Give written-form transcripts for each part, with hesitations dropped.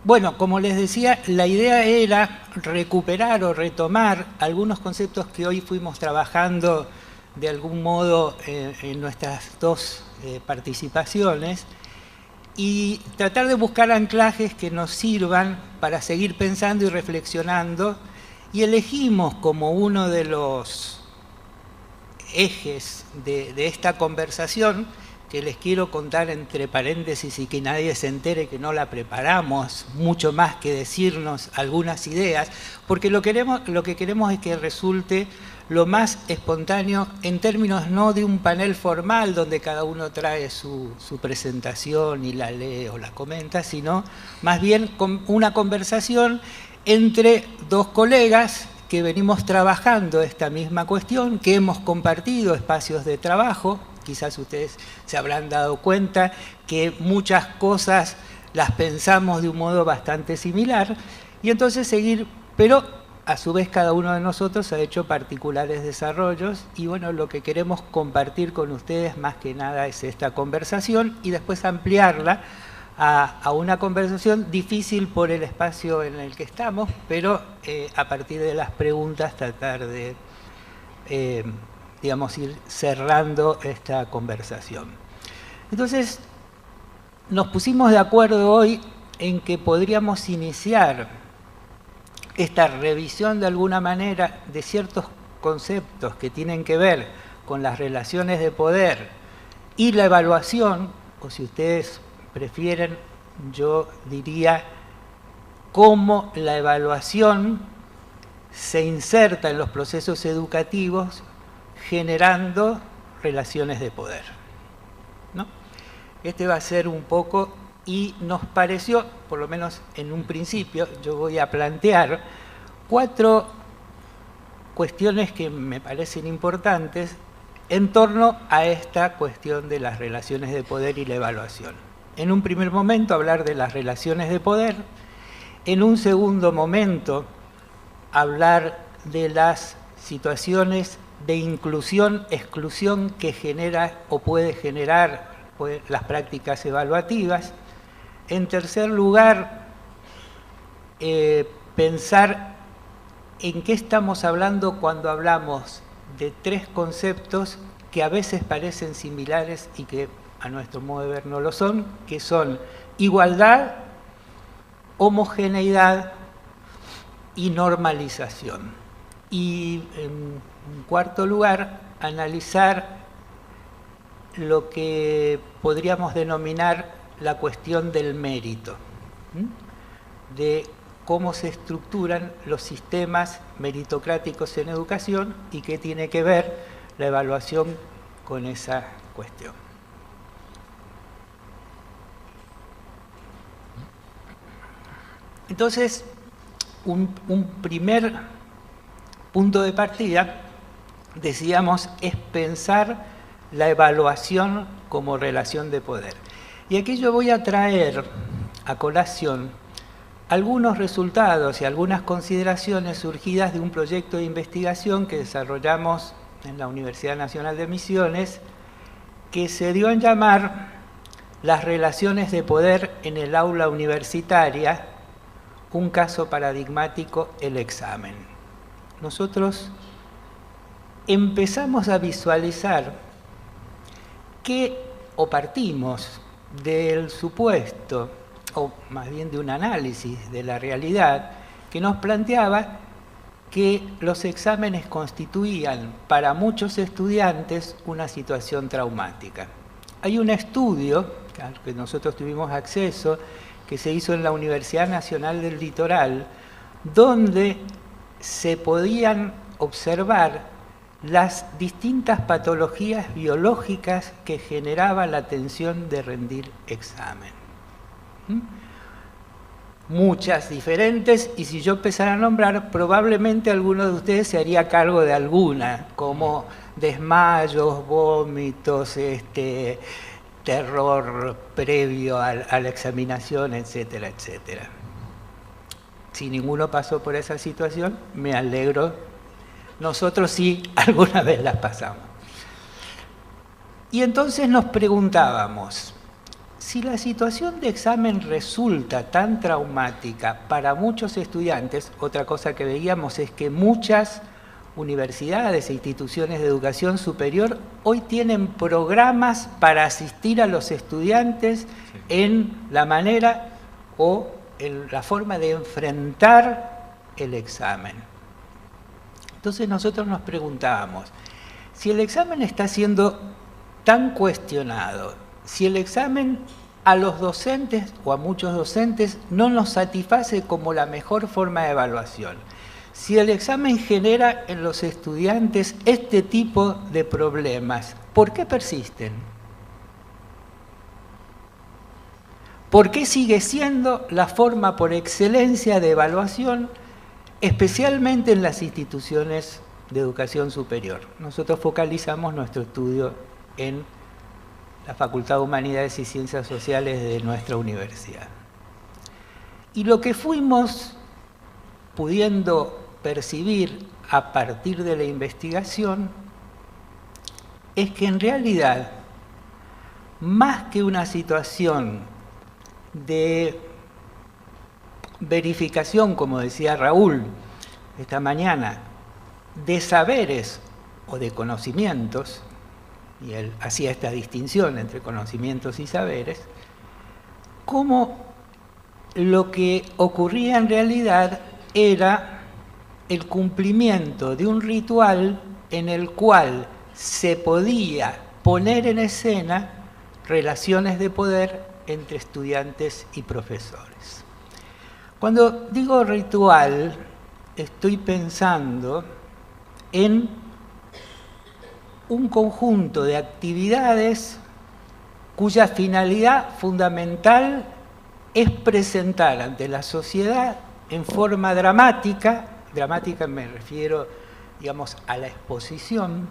Bueno, como les decía, la idea era recuperar o retomar algunos conceptos que hoy fuimos trabajando de algún modo en nuestras dos participaciones y tratar de buscar anclajes que nos sirvan para seguir pensando y reflexionando, y elegimos como uno de los ejes de esta conversación, que les quiero contar entre paréntesis y que nadie se entere que no la preparamos, mucho más que decirnos algunas ideas, porque lo que queremos es que resulte lo más espontáneo en términos no de un panel formal donde cada uno trae su presentación y la lee o la comenta, sino más bien con una conversación entre dos colegas que venimos trabajando esta misma cuestión, que hemos compartido espacios de trabajo. Quizás ustedes se habrán dado cuenta que muchas cosas las pensamos de un modo bastante similar, y entonces seguir, pero a su vez cada uno de nosotros ha hecho particulares desarrollos, y bueno, lo que queremos compartir con ustedes más que nada es esta conversación y después ampliarla a una conversación difícil por el espacio en el que estamos, pero a partir de las preguntas tratar de digamos, ir cerrando esta conversación. Entonces, nos pusimos de acuerdo hoy en que podríamos iniciar esta revisión de alguna manera de ciertos conceptos que tienen que ver con las relaciones de poder y la evaluación, o si ustedes prefieren, yo diría cómo la evaluación se inserta en los procesos educativos generando relaciones de poder, ¿no? Este va a ser un poco, y nos pareció, por lo menos en un principio, yo voy a plantear 4 cuestiones que me parecen importantes en torno a esta cuestión de las relaciones de poder y la evaluación. En un primer momento hablar de las relaciones de poder, en un segundo momento hablar de las situaciones de inclusión, exclusión que genera o puede generar las prácticas evaluativas. En tercer lugar, pensar en qué estamos hablando cuando hablamos de 3 conceptos que a veces parecen similares y que a nuestro modo de ver no lo son, que son igualdad, homogeneidad y normalización. Y en cuarto lugar, analizar lo que podríamos denominar la cuestión del mérito, de cómo se estructuran los sistemas meritocráticos en educación y qué tiene que ver la evaluación con esa cuestión. Entonces, un primer punto de partida, decíamos, es pensar la evaluación como relación de poder. Y aquí yo voy a traer a colación algunos resultados y algunas consideraciones surgidas de un proyecto de investigación que desarrollamos en la Universidad Nacional de Misiones, que se dio en llamar las relaciones de poder en el aula universitaria, un caso paradigmático, el examen. Nosotros empezamos a visualizar o partimos del supuesto, o más bien de un análisis de la realidad, que nos planteaba que los exámenes constituían para muchos estudiantes una situación traumática. Hay un estudio al que nosotros tuvimos acceso, que se hizo en la Universidad Nacional del Litoral, donde se podían observar las distintas patologías biológicas que generaba la tensión de rendir examen. Muchas diferentes, y si yo empezara a nombrar, probablemente alguno de ustedes se haría cargo de alguna, como desmayos, vómitos, terror previo a la examinación, etcétera, etcétera. Si ninguno pasó por esa situación, me alegro. Nosotros sí, alguna vez las pasamos. Y entonces nos preguntábamos, si la situación de examen resulta tan traumática para muchos estudiantes, otra cosa que veíamos es que muchas universidades e instituciones de educación superior hoy tienen programas para asistir a los estudiantes en la manera o en la forma de enfrentar el examen. Entonces nosotros nos preguntábamos, si el examen está siendo tan cuestionado, si el examen a los docentes o a muchos docentes no nos satisface como la mejor forma de evaluación, si el examen genera en los estudiantes este tipo de problemas, ¿por qué persisten? ¿Por qué sigue siendo la forma por excelencia de evaluación, especialmente en las instituciones de educación superior? Nosotros focalizamos nuestro estudio en la Facultad de Humanidades y Ciencias Sociales de nuestra universidad. Y lo que fuimos pudiendo percibir a partir de la investigación es que en realidad, más que una situación de verificación, como decía Raúl esta mañana, de saberes o de conocimientos, y él hacía esta distinción entre conocimientos y saberes, como lo que ocurría en realidad era el cumplimiento de un ritual en el cual se podía poner en escena relaciones de poder entre estudiantes y profesores. Cuando digo ritual, estoy pensando en un conjunto de actividades cuya finalidad fundamental es presentar ante la sociedad en forma dramática me refiero, digamos, a la exposición,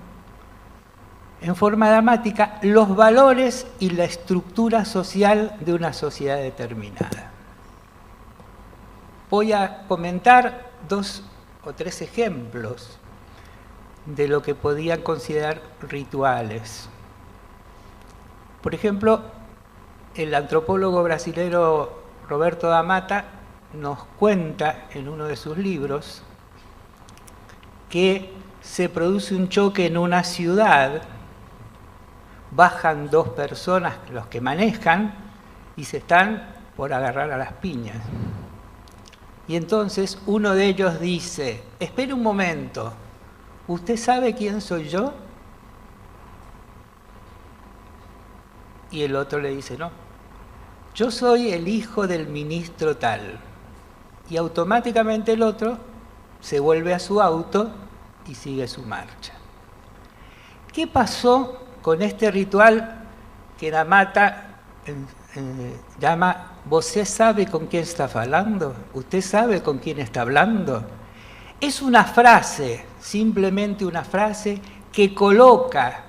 en forma dramática, los valores y la estructura social de una sociedad determinada. Voy a comentar 2 o 3 ejemplos de lo que podían considerar rituales. Por ejemplo, el antropólogo brasileño Roberto da Mata nos cuenta en uno de sus libros que se produce un choque en una ciudad, bajan 2 personas, los que manejan, y se están por agarrar a las piñas. Y entonces uno de ellos dice, espere un momento, ¿usted sabe quién soy yo? Y el otro le dice, no, yo soy el hijo del ministro tal. Y automáticamente el otro se vuelve a su auto y sigue su marcha. ¿Qué pasó con este ritual que Da Mata llama ¿Você sabe con quién está hablando? ¿Usted sabe con quién está hablando? Es una frase, simplemente una frase que coloca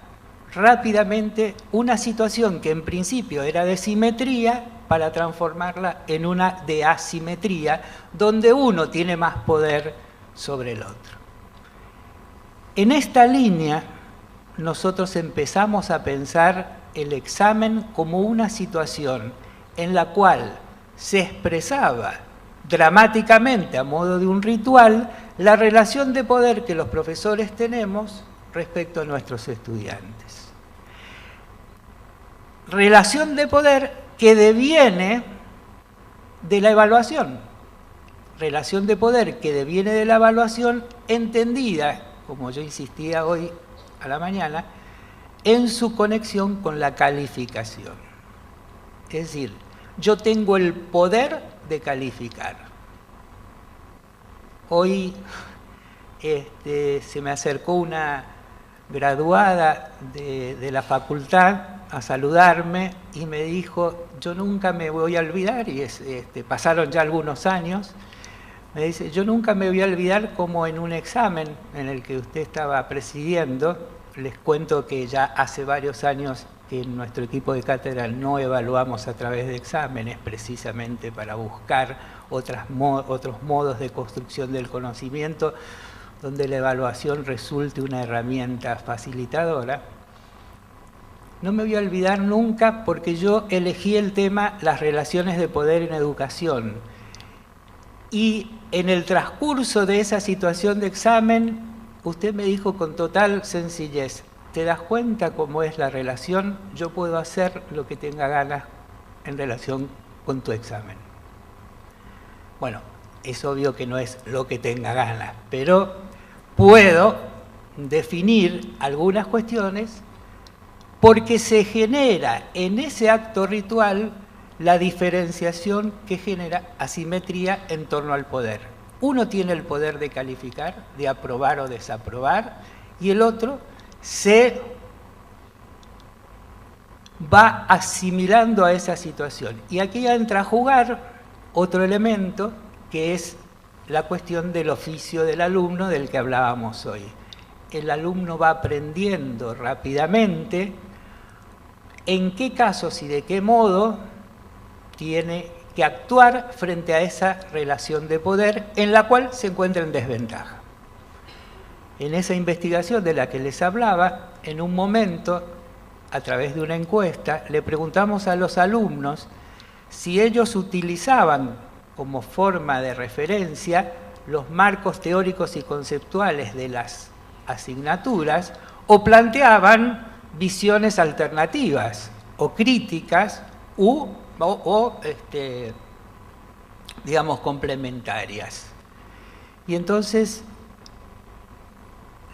rápidamente una situación que en principio era de simetría para transformarla en una de asimetría, donde uno tiene más poder sobre el otro. En esta línea, nosotros empezamos a pensar el examen como una situación en la cual se expresaba dramáticamente, a modo de un ritual, la relación de poder que los profesores tenemos respecto a nuestros estudiantes. Relación de poder que deviene de la evaluación. Relación de poder que deviene de la evaluación entendida, como yo insistía hoy a la mañana, en su conexión con la calificación. Es decir, yo tengo el poder de calificar. Hoy se me acercó una graduada de la facultad a saludarme y me dijo, yo nunca me voy a olvidar, y pasaron ya algunos años, me dice, yo nunca me voy a olvidar como en un examen en el que usted estaba presidiendo, les cuento que ya hace varios años que en nuestro equipo de cátedra no evaluamos a través de exámenes precisamente para buscar otros modos de construcción del conocimiento donde la evaluación resulte una herramienta facilitadora. no me voy a olvidar nunca porque yo elegí el tema las relaciones de poder en educación. Y en el transcurso de esa situación de examen, usted me dijo con total sencillez, ¿te das cuenta cómo es la relación? Yo puedo hacer lo que tenga ganas en relación con tu examen. Bueno, es obvio que no es lo que tenga ganas, pero puedo definir algunas cuestiones porque se genera en ese acto ritual la diferenciación que genera asimetría en torno al poder. Uno tiene el poder de calificar, de aprobar o desaprobar, y el otro se va asimilando a esa situación. Y aquí entra a jugar otro elemento que es la cuestión del oficio del alumno del que hablábamos hoy. El alumno va aprendiendo rápidamente en qué casos y de qué modo tiene que actuar frente a esa relación de poder en la cual se encuentra en desventaja. En esa investigación de la que les hablaba, en un momento, a través de una encuesta, le preguntamos a los alumnos si ellos utilizaban como forma de referencia los marcos teóricos y conceptuales de las asignaturas o planteaban visiones alternativas o críticas digamos, complementarias. Y entonces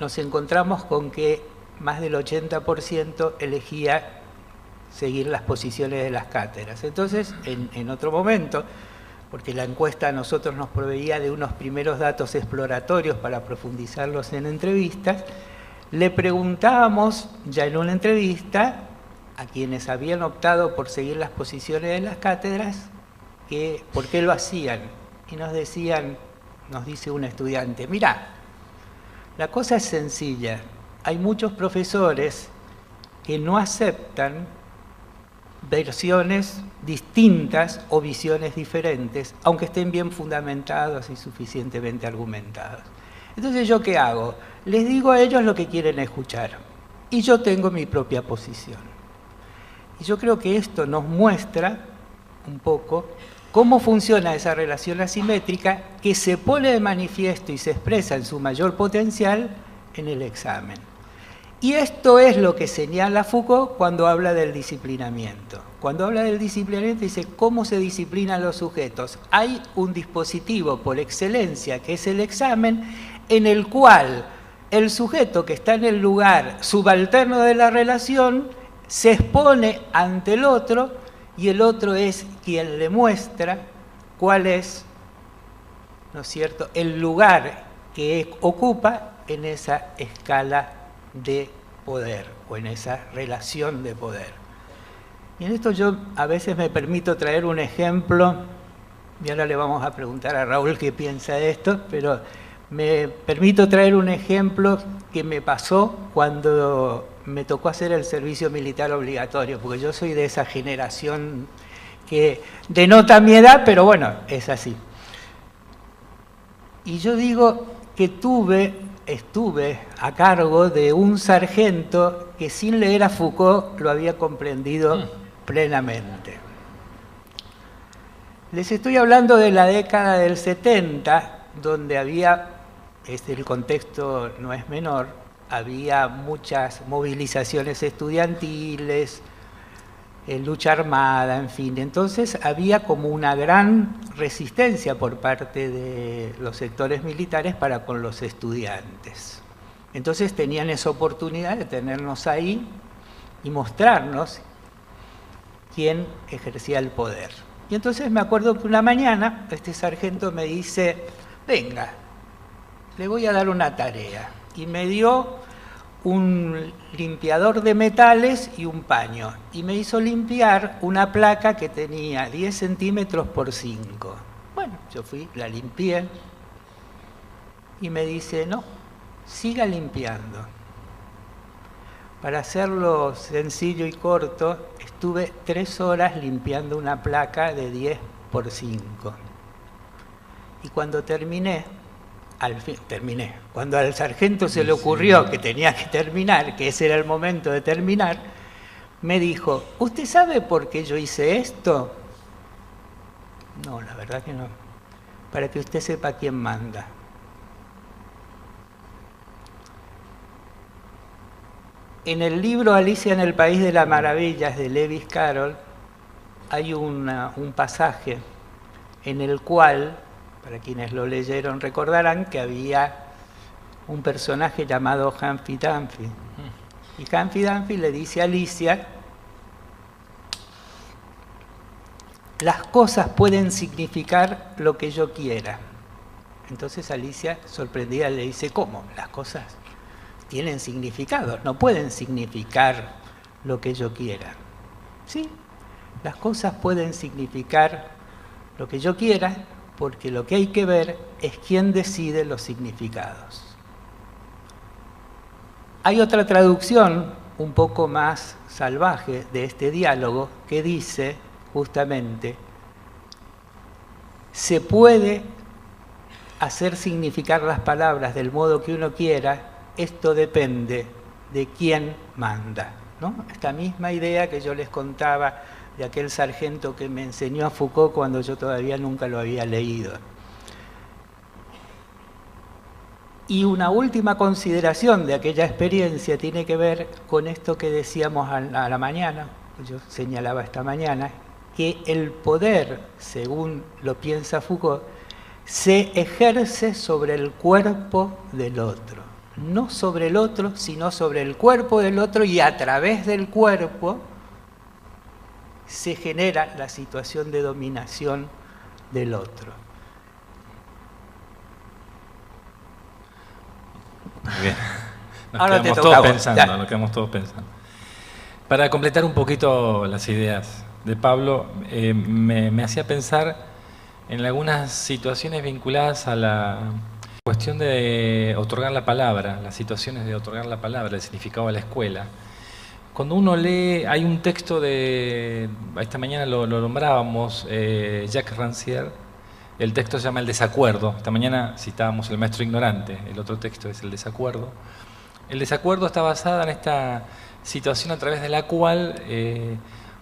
nos encontramos con que más del 80% elegía seguir las posiciones de las cátedras. Entonces, en otro momento, porque la encuesta a nosotros nos proveía de unos primeros datos exploratorios para profundizarlos en entrevistas, le preguntábamos ya en una entrevista a quienes habían optado por seguir las posiciones de las cátedras, por qué lo hacían. Y nos decían, nos dice un estudiante, mirá, la cosa es sencilla, hay muchos profesores que no aceptan versiones distintas o visiones diferentes, aunque estén bien fundamentadas y suficientemente argumentadas. Entonces, ¿yo qué hago? Les digo a ellos lo que quieren escuchar, y yo tengo mi propia posición. Y yo creo que esto nos muestra un poco cómo funciona esa relación asimétrica que se pone de manifiesto y se expresa en su mayor potencial en el examen. Y esto es lo que señala Foucault cuando habla del disciplinamiento. Cuando habla del disciplinamiento dice cómo se disciplinan los sujetos. Hay un dispositivo por excelencia que es el examen en el cual el sujeto que está en el lugar subalterno de la relación se expone ante el otro y el otro es quien le muestra cuál es, ¿no es cierto?, el lugar que ocupa en esa escala de poder o en esa relación de poder. Y en esto yo a veces me permito traer un ejemplo, y ahora le vamos a preguntar a Raúl qué piensa de esto, pero me permito traer un ejemplo que me pasó cuando me tocó hacer el servicio militar obligatorio, porque yo soy de esa generación que denota mi edad, pero bueno, es así. Y yo digo que estuve a cargo de un sargento que sin leer a Foucault lo había comprendido plenamente. Les estoy hablando de la década del 70, donde había, el contexto no es menor, había muchas movilizaciones estudiantiles, lucha armada, en fin. Entonces había como una gran resistencia por parte de los sectores militares para con los estudiantes. Entonces tenían esa oportunidad de tenernos ahí y mostrarnos quién ejercía el poder. Y entonces me acuerdo que una mañana este sargento me dice, venga, le voy a dar una tarea. Y me dio un limpiador de metales y un paño. Y me hizo limpiar una placa que tenía 10 centímetros por 5. Bueno, yo fui, la limpié. Y me dice, no, siga limpiando. Para hacerlo sencillo y corto, estuve 3 horas limpiando una placa de 10 por 5. Y cuando terminé, cuando al sargento se le ocurrió que tenía que terminar, que ese era el momento de terminar, me dijo, ¿usted sabe por qué yo hice esto? No, la verdad que no. Para que usted sepa quién manda. En el libro Alicia en el País de las Maravillas de Lewis Carroll hay un pasaje en el cual, para quienes lo leyeron recordarán que había un personaje llamado Humpty Dumpty. Y Humpty Dumpty le dice a Alicia, las cosas pueden significar lo que yo quiera. Entonces Alicia, sorprendida, le dice, ¿cómo? Las cosas tienen significado, no pueden significar lo que yo quiera. Sí, las cosas pueden significar lo que yo quiera, porque lo que hay que ver es quién decide los significados. Hay otra traducción un poco más salvaje de este diálogo que dice justamente, se puede hacer significar las palabras del modo que uno quiera, esto depende de quién manda, ¿no? Esta misma idea que yo les contaba de aquel sargento que me enseñó a Foucault cuando yo todavía nunca lo había leído. Y una última consideración de aquella experiencia tiene que ver con esto que decíamos a la mañana, yo señalaba esta mañana, que el poder, según lo piensa Foucault, se ejerce sobre el cuerpo del otro. No sobre el otro, sino sobre el cuerpo del otro, y a través del cuerpo se genera la situación de dominación del otro. Bien. Ahora Nos quedamos todos pensando. Para completar un poquito las ideas de Pablo, me hacía pensar en algunas situaciones vinculadas a la cuestión de otorgar la palabra, las situaciones de otorgar la palabra, el significado de la escuela. Cuando uno lee, hay un texto de, esta mañana lo nombrábamos, Jacques Rancière, el texto se llama El desacuerdo. Esta mañana citábamos El maestro ignorante, el otro texto es El desacuerdo. El desacuerdo está basado en esta situación a través de la cual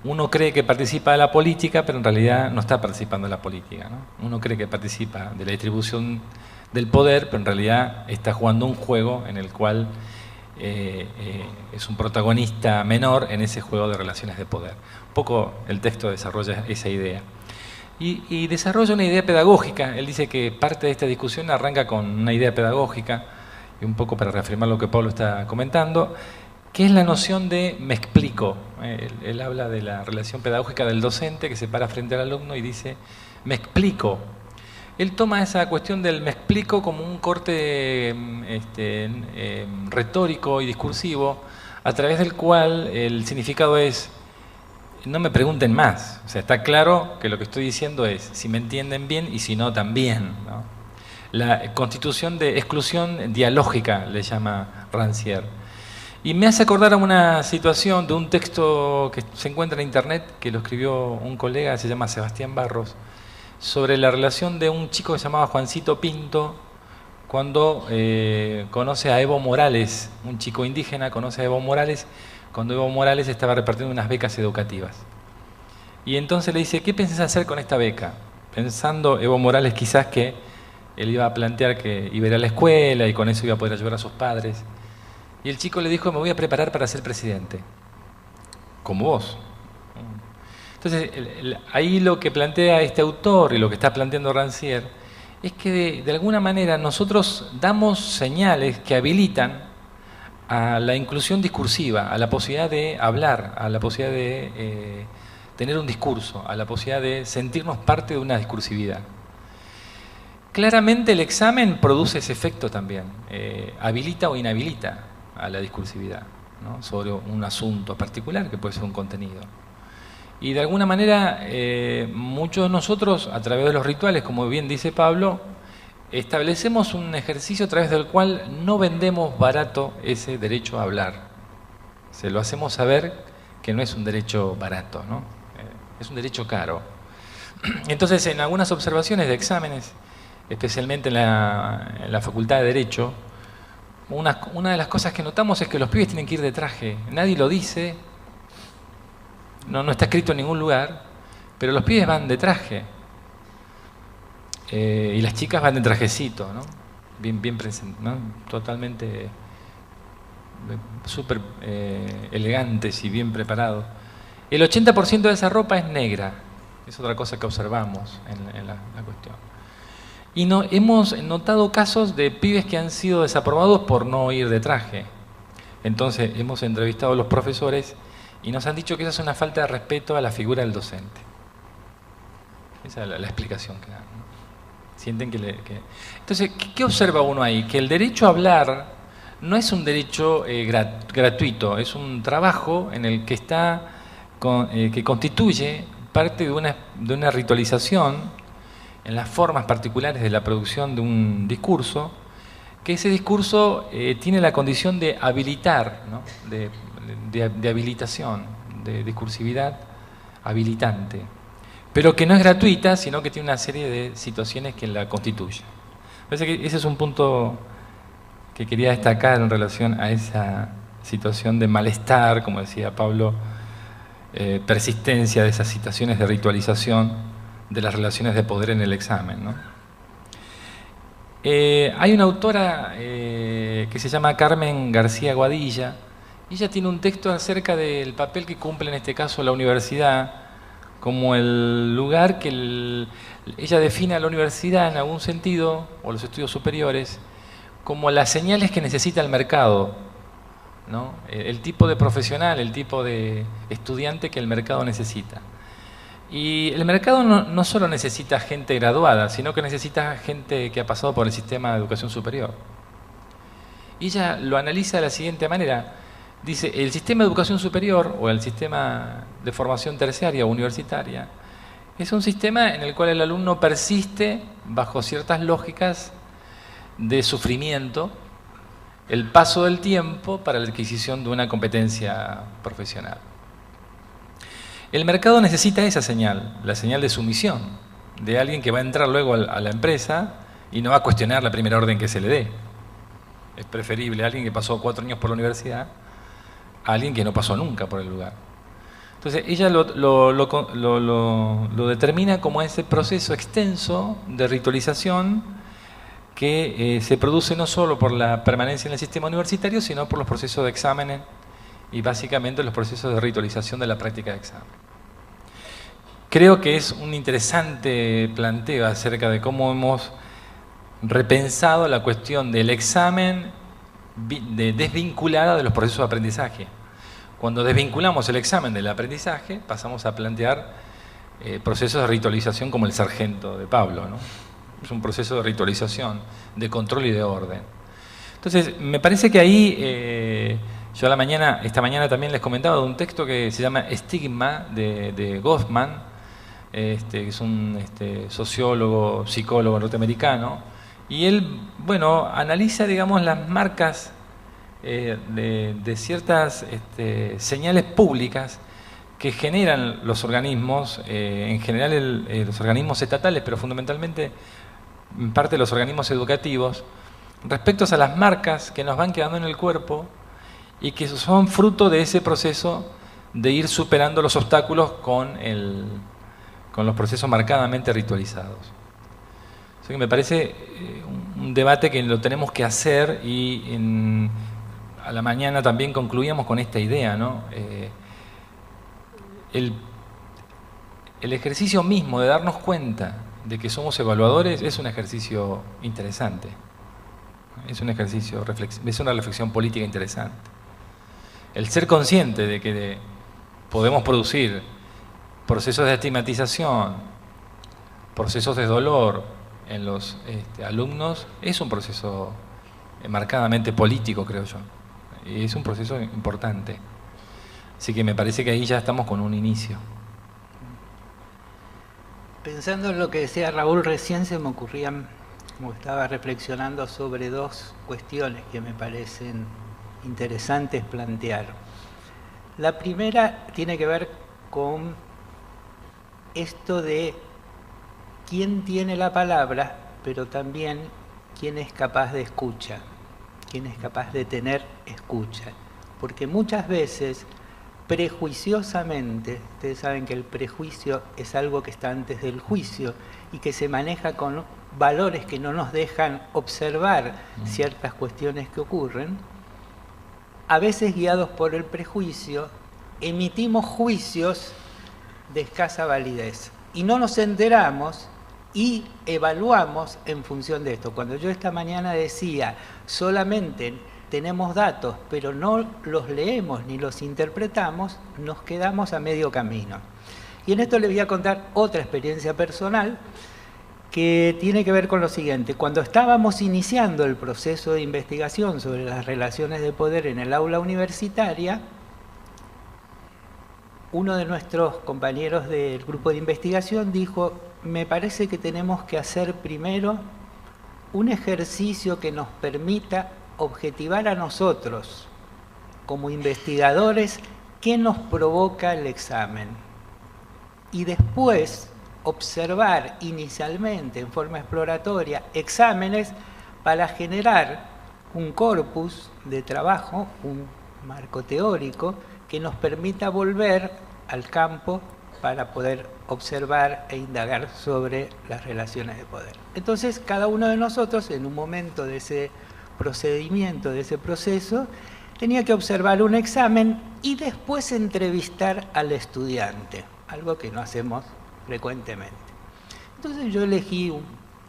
uno cree que participa de la política, pero en realidad no está participando de la política, ¿no? Uno cree que participa de la distribución del poder, pero en realidad está jugando un juego en el cual es un protagonista menor en ese juego de relaciones de poder. Un poco el texto desarrolla esa idea. Y desarrolla una idea pedagógica. Él dice que parte de esta discusión arranca con una idea pedagógica, y un poco para reafirmar lo que Pablo está comentando, que es la noción de me explico. Él habla de la relación pedagógica del docente que se para frente al alumno y dice me explico. Él toma esa cuestión del me explico como un corte retórico y discursivo, a través del cual el significado es no me pregunten más. O sea, está claro que lo que estoy diciendo es si me entienden bien y si no también, ¿no? La constitución de exclusión dialógica le llama Rancière. Y me hace acordar a una situación de un texto que se encuentra en internet, que lo escribió un colega, se llama Sebastián Barros, sobre la relación de un chico que se llamaba Juancito Pinto, cuando conoce a Evo Morales, un chico indígena conoce a Evo Morales, cuando Evo Morales estaba repartiendo unas becas educativas. Y entonces le dice, ¿qué piensas hacer con esta beca? Pensando Evo Morales quizás que él iba a plantear que iba a ir a la escuela y con eso iba a poder ayudar a sus padres. Y el chico le dijo, me voy a preparar para ser presidente, como vos. Entonces, ahí lo que plantea este autor y lo que está planteando Rancière es que de alguna manera nosotros damos señales que habilitan a la inclusión discursiva, a la posibilidad de hablar, a la posibilidad de tener un discurso, a la posibilidad de sentirnos parte de una discursividad. Claramente el examen produce ese efecto también, habilita o inhabilita a la discursividad, ¿no? Sobre un asunto particular que puede ser un contenido. Y de alguna manera muchos de nosotros, a través de los rituales, como bien dice Pablo, establecemos un ejercicio a través del cual no vendemos barato ese derecho a hablar. Se lo hacemos saber que no es un derecho barato, ¿no? Es un derecho caro. Entonces, en algunas observaciones de exámenes, especialmente en la Facultad de Derecho, una de las cosas que notamos es que los pibes tienen que ir de traje. Nadie lo dice, no está escrito en ningún lugar, pero los pibes van de traje. Y las chicas van de trajecito, ¿no? Bien presente, ¿no? Totalmente súper elegantes y bien preparados. El 80% de esa ropa es negra, es otra cosa que observamos en la cuestión. Y hemos notado casos de pibes que han sido desaprobados por no ir de traje. Entonces hemos entrevistado a los profesores y nos han dicho que esa es una falta de respeto a la figura del docente. Esa es la explicación que dan, ¿no? Sienten Entonces, ¿qué observa uno ahí? Que el derecho a hablar no es un derecho gratuito, es un trabajo en el que que constituye parte de una ritualización en las formas particulares de la producción de un discurso, que ese discurso tiene la condición de habilitar, ¿no? de habilitación, de discursividad habilitante, pero que no es gratuita, sino que tiene una serie de situaciones que la constituyen. Parece que ese es un punto que quería destacar en relación a esa situación de malestar, como decía Pablo, persistencia de esas situaciones de ritualización de las relaciones de poder en el examen, ¿no? Hay una autora que se llama Carmen García Guadilla, y ella tiene un texto acerca del papel que cumple en este caso la universidad, como el lugar que ella define a la universidad en algún sentido, o los estudios superiores, como las señales que necesita el mercado, ¿no? El tipo de profesional, el tipo de estudiante que el mercado necesita. Y el mercado no solo necesita gente graduada, sino que necesita gente que ha pasado por el sistema de educación superior. Y ella lo analiza de la siguiente manera. Dice, el sistema de educación superior o el sistema de formación terciaria o universitaria es un sistema en el cual el alumno persiste bajo ciertas lógicas de sufrimiento, el paso del tiempo para la adquisición de una competencia profesional. El mercado necesita esa señal, la señal de sumisión, de alguien que va a entrar luego a la empresa y no va a cuestionar la primera orden que se le dé. Es preferible alguien que pasó 4 años por la universidad a alguien que no pasó nunca por el lugar. Entonces ella lo determina como ese proceso extenso de ritualización que se produce no solo por la permanencia en el sistema universitario, sino por los procesos de exámenes y básicamente los procesos de ritualización de la práctica de examen. Creo que es un interesante planteo acerca de cómo hemos repensado la cuestión del examen desvinculada de los procesos de aprendizaje. Cuando desvinculamos el examen del aprendizaje, pasamos a plantear procesos de ritualización como el sargento de Pablo, ¿no? Es un proceso de ritualización, de control y de orden. Entonces, me parece que ahí, yo esta mañana también les comentaba de un texto que se llama Estigma, de Goffman, que es un sociólogo, psicólogo norteamericano, y él, bueno, analiza, digamos, las marcas de ciertas señales públicas que generan los organismos, en general los organismos estatales, pero fundamentalmente en parte los organismos educativos, respecto a las marcas que nos van quedando en el cuerpo y que son fruto de ese proceso de ir superando los obstáculos con los procesos marcadamente ritualizados. O sea que me parece un debate que lo tenemos que hacer y a la mañana también concluíamos con esta idea, ¿no? El ejercicio mismo de darnos cuenta de que somos evaluadores es un ejercicio interesante. Es un ejercicio, es una reflexión política interesante. El ser consciente de que podemos producir procesos de estigmatización, procesos de dolor en los alumnos, es un proceso marcadamente político, creo yo. Es un proceso importante. Así que me parece que ahí ya estamos con un inicio. Pensando en lo que decía Raúl recién, se me ocurrían, como estaba reflexionando sobre 2 cuestiones que me parecen interesantes plantear. La primera tiene que ver con esto de quién tiene la palabra, pero también quién es capaz de escucha, quién es capaz de tener escucha. Porque muchas veces prejuiciosamente, ustedes saben que el prejuicio es algo que está antes del juicio y que se maneja con valores que no nos dejan observar ciertas cuestiones que ocurren, a veces guiados por el prejuicio, emitimos juicios de escasa validez y no nos enteramos y evaluamos en función de esto. Cuando yo esta mañana decía, solamente tenemos datos, pero no los leemos ni los interpretamos, nos quedamos a medio camino. Y en esto les voy a contar otra experiencia personal que tiene que ver con lo siguiente. Cuando estábamos iniciando el proceso de investigación sobre las relaciones de poder en el aula universitaria, uno de nuestros compañeros del grupo de investigación dijo, me parece que tenemos que hacer primero un ejercicio que nos permita objetivar a nosotros, como investigadores, qué nos provoca el examen. Y después observar inicialmente, en forma exploratoria, exámenes para generar un corpus de trabajo, un marco teórico, que nos permita volver al campo para poder observar e indagar sobre las relaciones de poder. Entonces, cada uno de nosotros, en un momento de ese procedimiento, de ese proceso, tenía que observar un examen y después entrevistar al estudiante, algo que no hacemos frecuentemente. Entonces yo elegí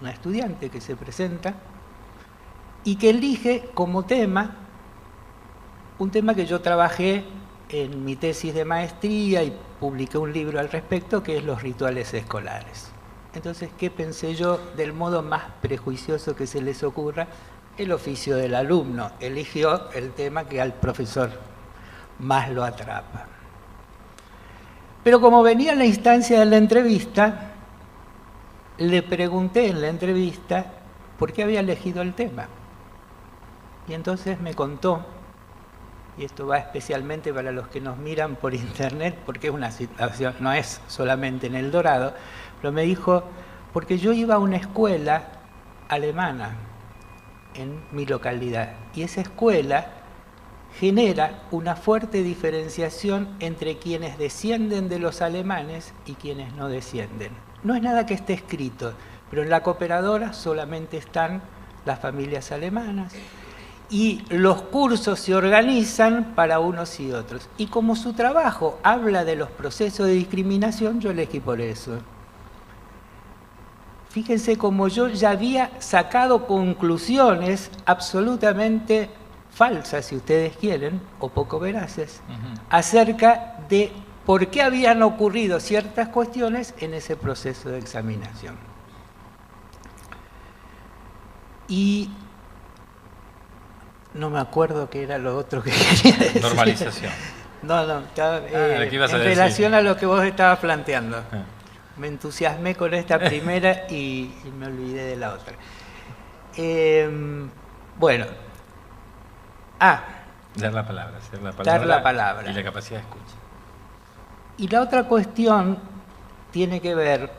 una estudiante que se presenta y que elige como tema un tema que yo trabajé en mi tesis de maestría y publiqué un libro al respecto, que es los rituales escolares. Entonces, ¿qué pensé yo del modo más prejuicioso que se les ocurra? El oficio del alumno. Eligió el tema que al profesor más lo atrapa. Pero como venía en la instancia de la entrevista, le pregunté en la entrevista por qué había elegido el tema. Y entonces me contó, y esto va especialmente para los que nos miran por internet, porque es una situación, no es solamente en El Dorado, pero me dijo, porque yo iba a una escuela alemana en mi localidad, y esa escuela genera una fuerte diferenciación entre quienes descienden de los alemanes y quienes no descienden. No es nada que esté escrito, pero en la cooperadora solamente están las familias alemanas y los cursos se organizan para unos y otros. Y como su trabajo habla de los procesos de discriminación, yo elegí por eso. Fíjense cómo yo ya había sacado conclusiones absolutamente falsas, si ustedes quieren, o poco veraces, acerca de por qué habían ocurrido ciertas cuestiones en ese proceso de examinación. Y no me acuerdo qué era lo otro que quería decir. Normalización. No, en relación a lo que vos estabas planteando. Me entusiasmé con esta primera y me olvidé de la otra. Bueno. Dar la palabra. Dar la palabra. Y la capacidad de escucha. Y la otra cuestión tiene que ver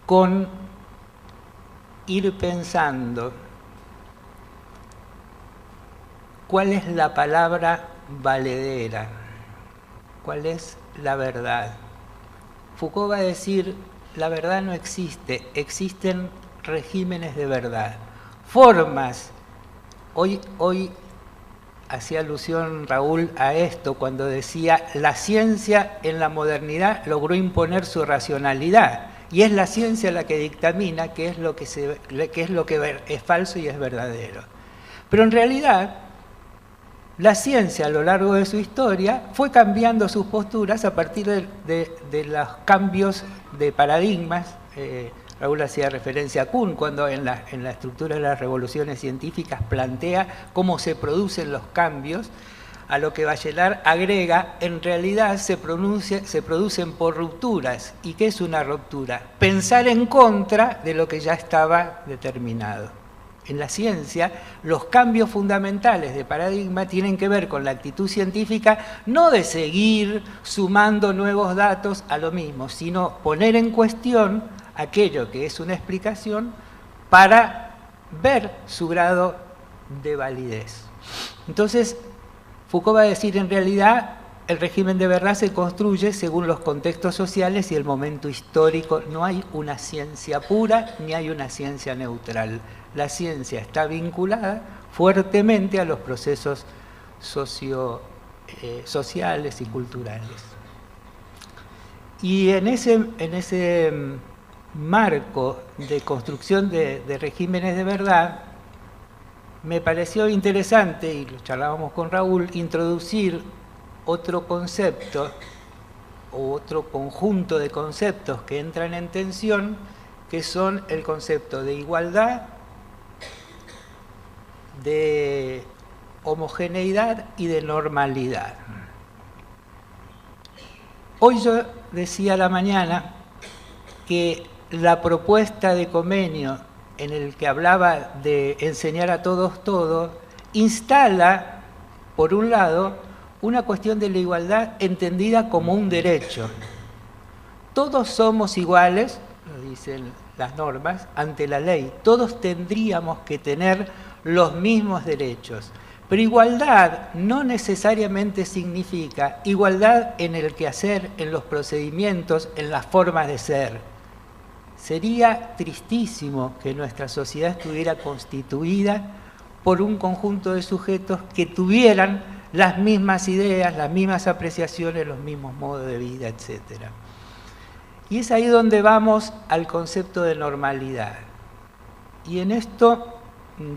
con ir pensando cuál es la palabra valedera, cuál es la verdad. Foucault va a decir, la verdad no existe, existen regímenes de verdad, formas. Hoy hacía alusión Raúl a esto cuando decía, la ciencia en la modernidad logró imponer su racionalidad, y es la ciencia la que dictamina qué es lo que es falso y es verdadero. Pero en realidad, la ciencia a lo largo de su historia fue cambiando sus posturas a partir de los cambios de paradigmas. Raúl hacía referencia a Kuhn cuando en la estructura de las revoluciones científicas plantea cómo se producen los cambios, a lo que Bachelard agrega, en realidad se producen por rupturas. ¿Y qué es una ruptura? Pensar en contra de lo que ya estaba determinado. En la ciencia, los cambios fundamentales de paradigma tienen que ver con la actitud científica, no de seguir sumando nuevos datos a lo mismo, sino poner en cuestión aquello que es una explicación para ver su grado de validez. Entonces, Foucault va a decir, en realidad, el régimen de verdad se construye según los contextos sociales y el momento histórico. No hay una ciencia pura ni hay una ciencia neutral. La ciencia está vinculada fuertemente a los procesos sociales y culturales. Y en ese marco de construcción de regímenes de verdad, me pareció interesante, y lo charlábamos con Raúl, introducir otro concepto o otro conjunto de conceptos que entran en tensión, que son el concepto de igualdad, de homogeneidad y de normalidad. Hoy yo decía a la mañana que la propuesta de Comenio, en el que hablaba de enseñar a todos todo, instala, por un lado, una cuestión de la igualdad entendida como un derecho. Todos somos iguales, lo dicen las normas, ante la ley. Todos tendríamos que tener los mismos derechos. Pero igualdad no necesariamente significa igualdad en el quehacer, en los procedimientos, en las formas de ser. Sería tristísimo que nuestra sociedad estuviera constituida por un conjunto de sujetos que tuvieran las mismas ideas, las mismas apreciaciones, los mismos modos de vida, etc. Y es ahí donde vamos al concepto de normalidad. Y en esto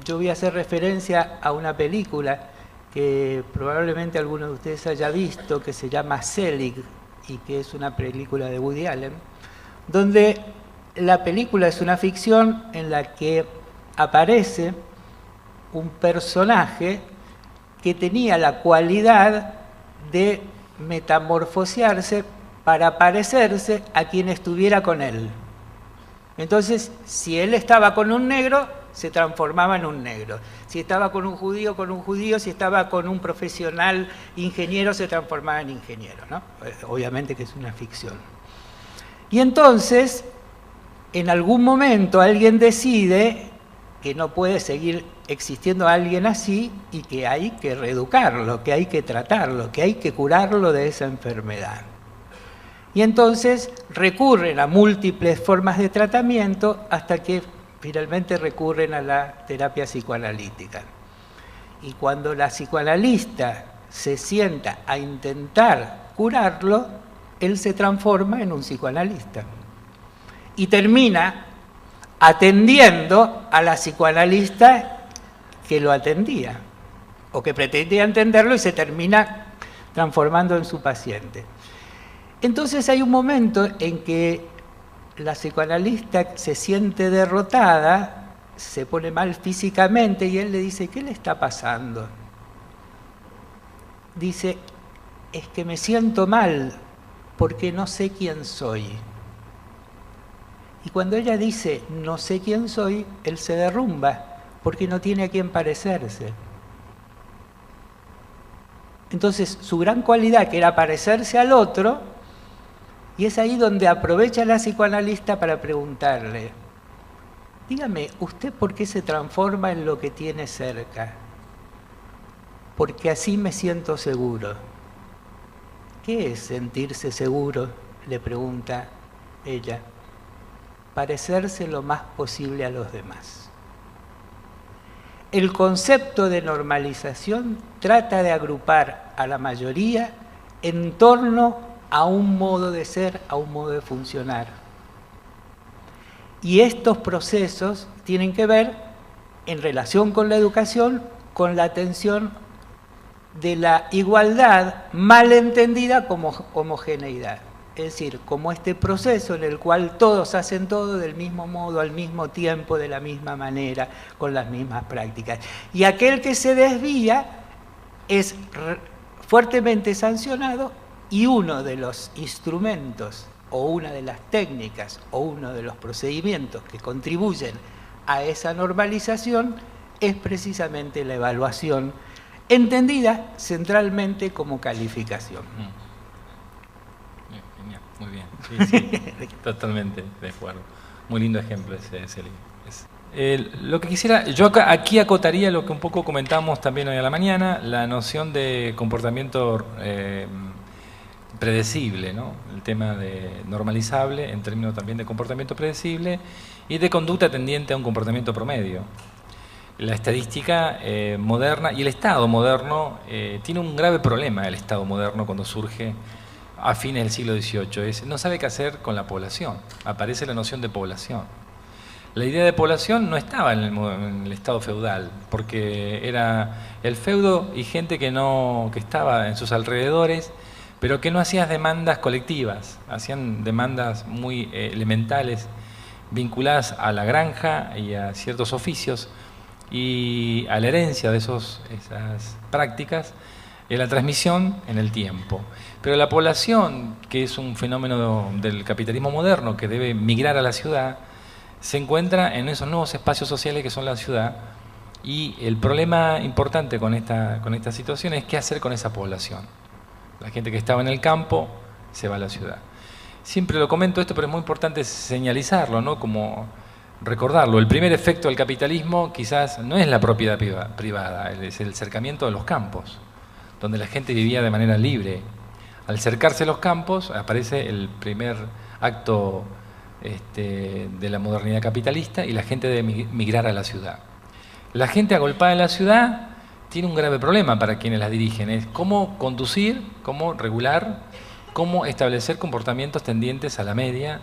yo voy a hacer referencia a una película que probablemente alguno de ustedes haya visto, que se llama Selig, y que es una película de Woody Allen, donde la película es una ficción en la que aparece un personaje que tenía la cualidad de metamorfosearse para parecerse a quien estuviera con él. Entonces, si él estaba con un negro, se transformaba en un negro. Si estaba con un judío, si estaba con un profesional ingeniero, se transformaba en ingeniero, ¿no? Obviamente que es una ficción. Y entonces, en algún momento alguien decide que no puede seguir existiendo alguien así y que hay que reeducarlo, que hay que tratarlo, que hay que curarlo de esa enfermedad. Y entonces recurren a múltiples formas de tratamiento hasta que finalmente recurren a la terapia psicoanalítica. Y cuando la psicoanalista se sienta a intentar curarlo, él se transforma en un psicoanalista. Y termina atendiendo a la psicoanalista que lo atendía, o que pretendía entenderlo y se termina transformando en su paciente. Entonces hay un momento en que la psicoanalista se siente derrotada, se pone mal físicamente y él le dice, ¿qué le está pasando? Dice, es que me siento mal porque no sé quién soy. Y cuando ella dice, no sé quién soy, él se derrumba porque no tiene a quién parecerse. Entonces, su gran cualidad, que era parecerse al otro, y es ahí donde aprovecha la psicoanalista para preguntarle, dígame, ¿usted por qué se transforma en lo que tiene cerca? Porque así me siento seguro. ¿Qué es sentirse seguro?, le pregunta ella. Parecerse lo más posible a los demás. El concepto de normalización trata de agrupar a la mayoría en torno a un modo de ser, a un modo de funcionar. Y estos procesos tienen que ver, en relación con la educación, con la atención de la igualdad mal entendida como homogeneidad. Es decir, como este proceso en el cual todos hacen todo del mismo modo, al mismo tiempo, de la misma manera, con las mismas prácticas. Y aquel que se desvía es fuertemente sancionado y uno de los instrumentos o una de las técnicas o uno de los procedimientos que contribuyen a esa normalización es precisamente la evaluación, entendida centralmente como calificación. Genial, muy bien. Sí, sí, totalmente de acuerdo. Muy lindo ejemplo ese libro. Lo que quisiera, yo aquí acotaría lo que un poco comentamos también hoy a la mañana, la noción de comportamiento predecible, ¿no? El tema de normalizable en términos también de comportamiento predecible y de conducta tendiente a un comportamiento promedio. La estadística moderna y el Estado moderno tiene un grave problema, el Estado moderno, cuando surge a fines del siglo XVIII, no sabe qué hacer con la población. Aparece la noción de población. La idea de población no estaba en el Estado feudal, porque era el feudo y gente que estaba en sus alrededores, pero que no hacían demandas colectivas, hacían demandas muy elementales, vinculadas a la granja y a ciertos oficios, y a la herencia de esas prácticas, y la transmisión en el tiempo. Pero la población, que es un fenómeno del capitalismo moderno que debe migrar a la ciudad, se encuentra en esos nuevos espacios sociales que son la ciudad, y el problema importante con esta situación es qué hacer con esa población. La gente que estaba en el campo se va a la ciudad. Siempre lo comento esto, pero es muy importante señalizarlo, ¿no? Como recordarlo. El primer efecto del capitalismo quizás no es la propiedad privada, es el cercamiento de los campos, donde la gente vivía de manera libre. Al cercarse los campos aparece el primer acto de la modernidad capitalista, y la gente debe migrar a la ciudad. La gente agolpada en la ciudad tiene un grave problema para quienes la dirigen, es cómo conducir, cómo regular, cómo establecer comportamientos tendientes a la media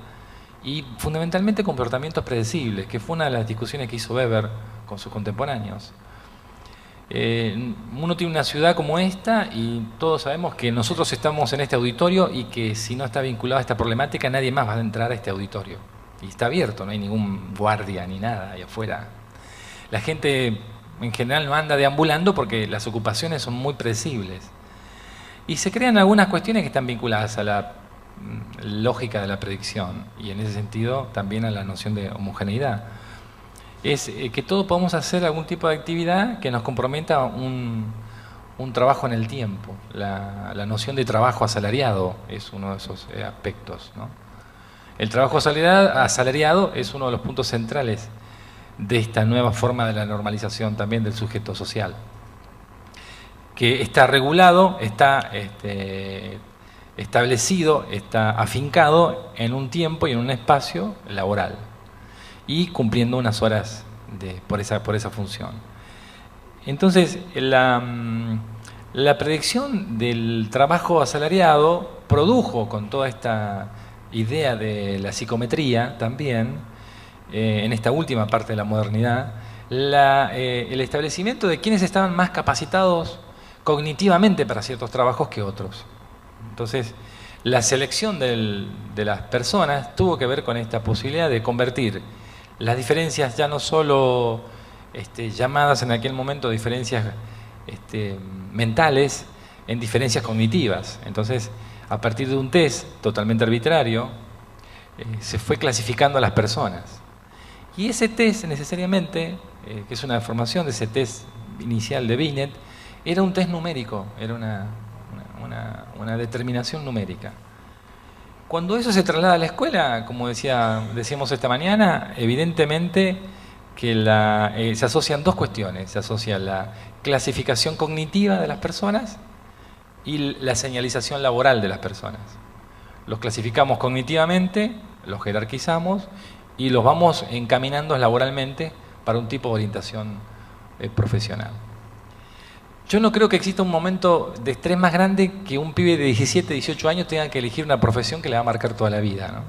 y fundamentalmente comportamientos predecibles, que fue una de las discusiones que hizo Weber con sus contemporáneos. Uno tiene una ciudad como esta y todos sabemos que nosotros estamos en este auditorio y que si no está vinculado a esta problemática nadie más va a entrar a este auditorio. Y está abierto, no hay ningún guardia ni nada ahí afuera. La gente en general no anda deambulando porque las ocupaciones son muy predecibles. Y se crean algunas cuestiones que están vinculadas a la lógica de la predicción y en ese sentido también a la noción de homogeneidad. Es que todos podamos hacer algún tipo de actividad que nos comprometa un trabajo en el tiempo. La noción de trabajo asalariado es uno de esos aspectos, ¿no? El trabajo asalariado es uno de los puntos centrales de esta nueva forma de la normalización también del sujeto social, que está regulado, está establecido, está afincado en un tiempo y en un espacio laboral y cumpliendo unas horas por esa función. Entonces, la predicción del trabajo asalariado produjo, con toda esta idea de la psicometría también, en esta última parte de la modernidad, el establecimiento de quienes estaban más capacitados cognitivamente para ciertos trabajos que otros. Entonces, la selección de las personas tuvo que ver con esta posibilidad de convertir las diferencias ya no solo llamadas en aquel momento diferencias mentales en diferencias cognitivas. Entonces, a partir de un test totalmente arbitrario, se fue clasificando a las personas. Y ese test necesariamente, que es una deformación de ese test inicial de Binet, era un test numérico, era una determinación numérica. Cuando eso se traslada a la escuela, como decíamos esta mañana, evidentemente que se asocian dos cuestiones. Se asocia la clasificación cognitiva de las personas y la señalización laboral de las personas. Los clasificamos cognitivamente, los jerarquizamos y los vamos encaminando laboralmente para un tipo de orientación profesional. Yo no creo que exista un momento de estrés más grande que un pibe de 17, 18 años tenga que elegir una profesión que le va a marcar toda la vida, ¿no?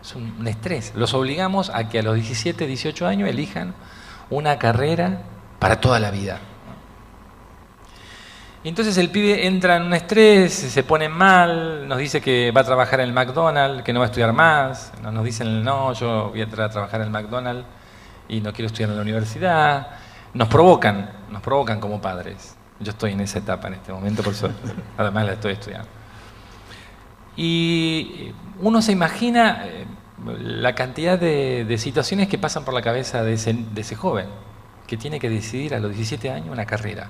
Es un estrés. Los obligamos a que a los 17, 18 años elijan una carrera para toda la vida. Y entonces el pibe entra en un estrés, se pone mal, nos dice que va a trabajar en el McDonald's, que no va a estudiar más, nos dicen no, yo voy a entrar a trabajar en el McDonald's y no quiero estudiar en la universidad. Nos provocan como padres. Yo estoy en esa etapa en este momento, por eso además la estoy estudiando. Y uno se imagina la cantidad de situaciones que pasan por la cabeza de ese joven, que tiene que decidir a los 17 años una carrera.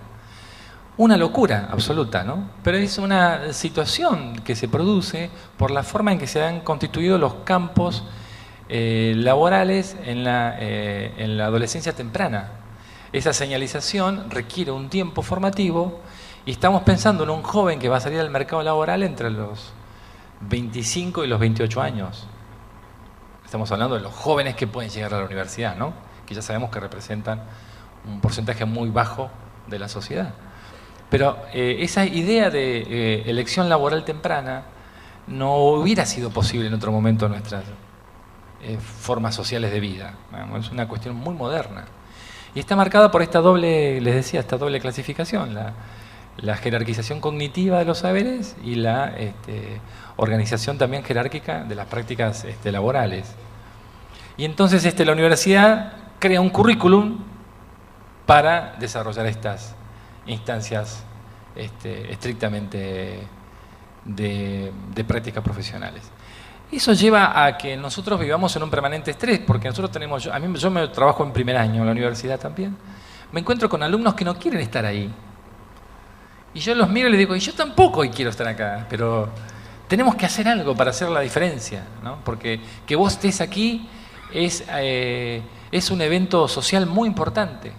Una locura absoluta, ¿no? Pero es una situación que se produce por la forma en que se han constituido los campos laborales en la adolescencia temprana. Esa señalización requiere un tiempo formativo Y estamos pensando en un joven que va a salir al mercado laboral entre los 25 y los 28 años. Estamos hablando de los jóvenes que pueden llegar a la universidad, ¿no? Que ya sabemos que representan un porcentaje muy bajo de la sociedad. Pero esa idea de elección laboral temprana no hubiera sido posible en otro momento en nuestras formas sociales de vida. Es una cuestión muy moderna. Y está marcada por esta doble, les decía, esta doble clasificación, la jerarquización cognitiva de los saberes y la organización también jerárquica de las prácticas laborales. Y entonces la universidad crea un currículum para desarrollar estas instancias estrictamente de prácticas profesionales. Eso lleva a que nosotros vivamos en un permanente estrés, porque nosotros tenemos, yo me trabajo en primer año en la universidad también, me encuentro con alumnos que no quieren estar ahí. Y yo los miro y les digo, y yo tampoco hoy quiero estar acá, pero tenemos que hacer algo para hacer la diferencia, ¿no? Porque que vos estés aquí es un evento social muy importante,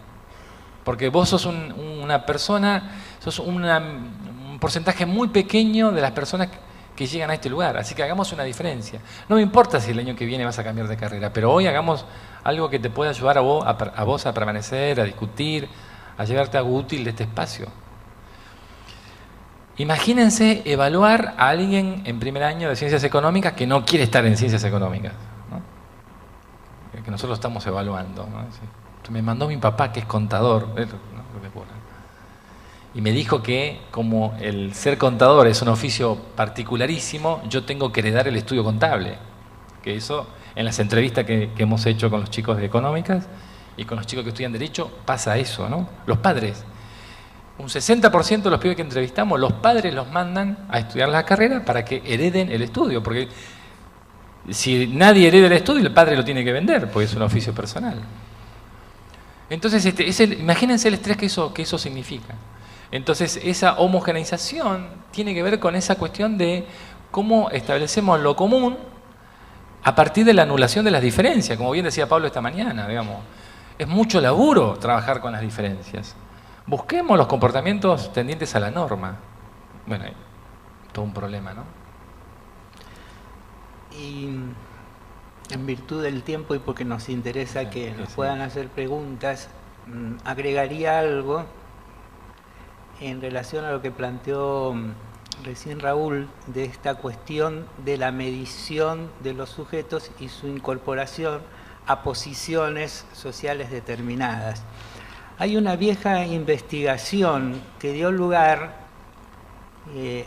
porque vos sos una persona, sos un porcentaje muy pequeño de las personas que llegan a este lugar, así que hagamos una diferencia. No me importa si el año que viene vas a cambiar de carrera, pero hoy hagamos algo que te pueda ayudar a vos a permanecer, a discutir, a llevarte algo útil de este espacio. Imagínense evaluar a alguien en primer año de ciencias económicas que no quiere estar en ciencias económicas, ¿no? Que nosotros estamos evaluando, ¿no? Me mandó mi papá, que es contador, ¿no? Y me dijo que como el ser contador es un oficio particularísimo, yo tengo que heredar el estudio contable. Que eso, en las entrevistas que hemos hecho con los chicos de económicas y con los chicos que estudian derecho, pasa eso, ¿no? Los padres, un 60% de los pibes que entrevistamos, los padres los mandan a estudiar la carrera para que hereden el estudio, porque si nadie hereda el estudio, el padre lo tiene que vender, porque es un oficio personal. Entonces, imagínense el estrés que eso significa. Entonces, esa homogeneización tiene que ver con esa cuestión de cómo establecemos lo común a partir de la anulación de las diferencias. Como bien decía Pablo esta mañana, digamos, es mucho laburo trabajar con las diferencias. Busquemos los comportamientos tendientes a la norma. Bueno, todo un problema, ¿no? Y en virtud del tiempo y porque nos interesa que nos puedan hacer preguntas, agregaría algo en relación a lo que planteó recién Raúl, de esta cuestión de la medición de los sujetos y su incorporación a posiciones sociales determinadas. Hay una vieja investigación que dio lugar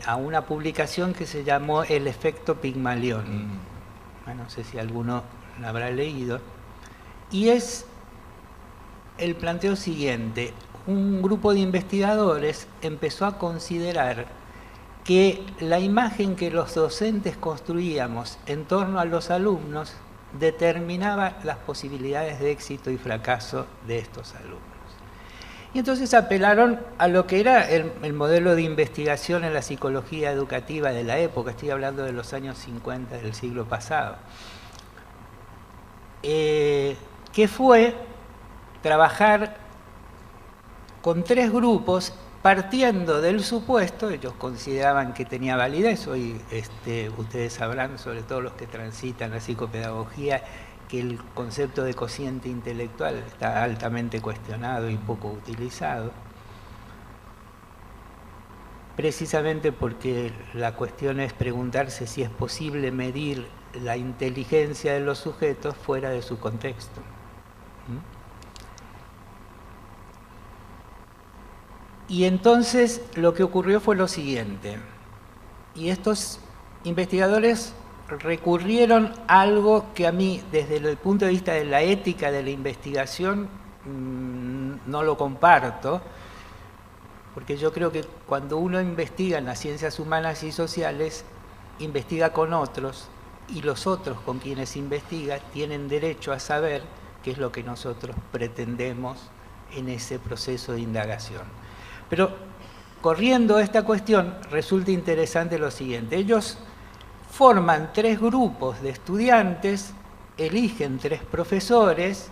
a una publicación que se llamó El efecto Pigmalión. Bueno, no sé si alguno la habrá leído. Y es el planteo siguiente. Un grupo de investigadores empezó a considerar que la imagen que los docentes construíamos en torno a los alumnos determinaba las posibilidades de éxito y fracaso de estos alumnos. Y entonces apelaron a lo que era el modelo de investigación en la psicología educativa de la época, estoy hablando de los años 50 del siglo pasado, que fue trabajar con 3 grupos, partiendo del supuesto, ellos consideraban que tenía validez, hoy ustedes sabrán, sobre todo los que transitan la psicopedagogía, que el concepto de cociente intelectual está altamente cuestionado y poco utilizado, precisamente porque la cuestión es preguntarse si es posible medir la inteligencia de los sujetos fuera de su contexto. Y entonces lo que ocurrió fue lo siguiente, y estos investigadores recurrieron a algo que a mí, desde el punto de vista de la ética de la investigación, no lo comparto, porque yo creo que cuando uno investiga en las ciencias humanas y sociales, investiga con otros, y los otros con quienes investiga tienen derecho a saber qué es lo que nosotros pretendemos en ese proceso de indagación. Pero corriendo esta cuestión, resulta interesante lo siguiente. Ellos forman 3 grupos de estudiantes, eligen 3 profesores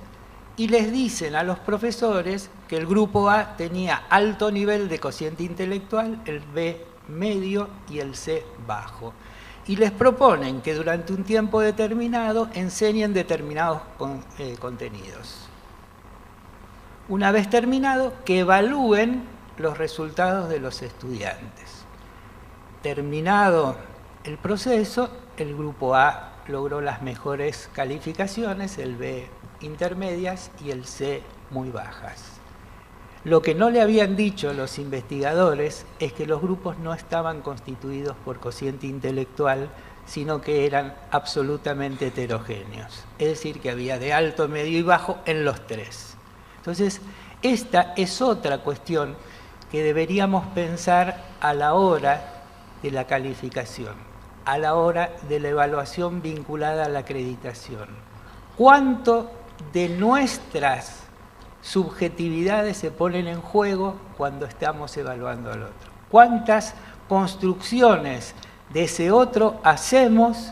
y les dicen a los profesores que el grupo A tenía alto nivel de cociente intelectual, el B medio y el C bajo. Y les proponen que durante un tiempo determinado enseñen determinados contenidos. Una vez terminado, que evalúen los resultados de los estudiantes. Terminado el proceso, el grupo A logró las mejores calificaciones, el B intermedias y el C muy bajas. Lo que no le habían dicho los investigadores es que los grupos no estaban constituidos por cociente intelectual, sino que eran absolutamente heterogéneos. Es decir, que había de alto, medio y bajo en los tres. Entonces, esta es otra cuestión que deberíamos pensar a la hora de la calificación, a la hora de la evaluación vinculada a la acreditación. ¿Cuánto de nuestras subjetividades se ponen en juego cuando estamos evaluando al otro? ¿Cuántas construcciones de ese otro hacemos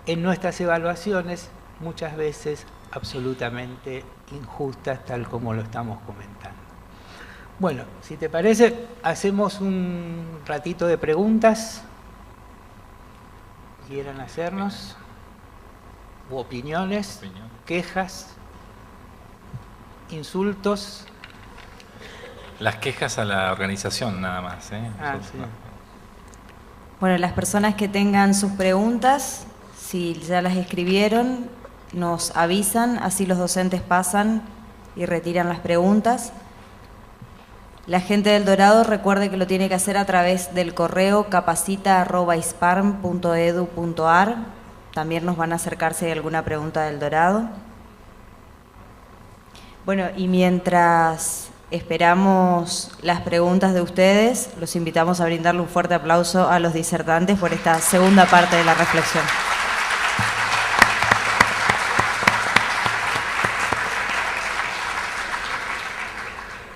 en nuestras evaluaciones, muchas veces absolutamente injustas, tal como lo estamos comentando? Bueno, si te parece, hacemos un ratito de preguntas. ¿Quieran hacernos? ¿U opiniones? ¿Quejas? ¿Insultos? Las quejas a la organización nada más, ¿eh? Sí. Bueno, las personas que tengan sus preguntas, si ya las escribieron, nos avisan, así los docentes pasan y retiran las preguntas. La gente del Dorado recuerde que lo tiene que hacer a través del correo capacita@isparm.edu.ar. También nos van a acercar si hay alguna pregunta del Dorado. Bueno, y mientras esperamos las preguntas de ustedes, los invitamos a brindarle un fuerte aplauso a los disertantes por esta segunda parte de la reflexión.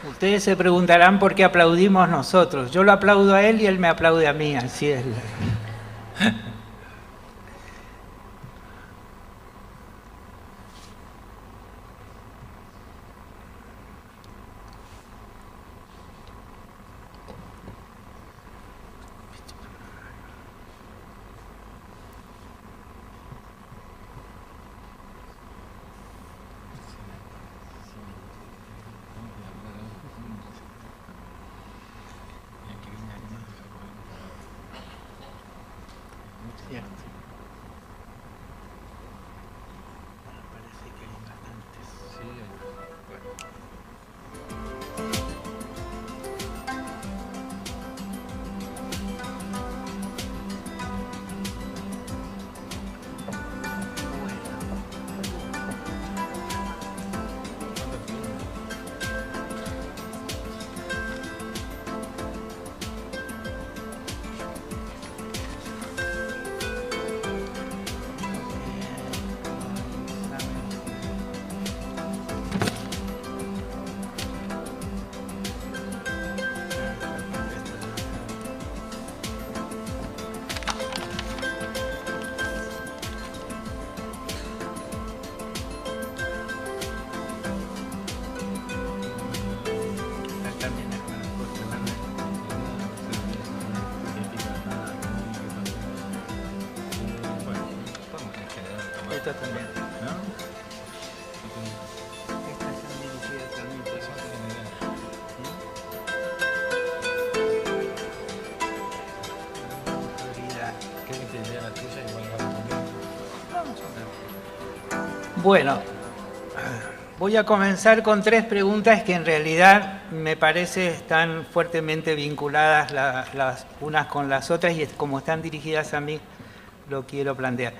Ustedes se preguntarán por qué aplaudimos nosotros. Yo lo aplaudo a él y él me aplaude a mí, así es. Esta también, ¿no? Estas están dirigidas a mí, pues. Bueno, voy a comenzar con tres preguntas que en realidad me parece están fuertemente vinculadas las unas con las otras y como están dirigidas a mí lo quiero plantear.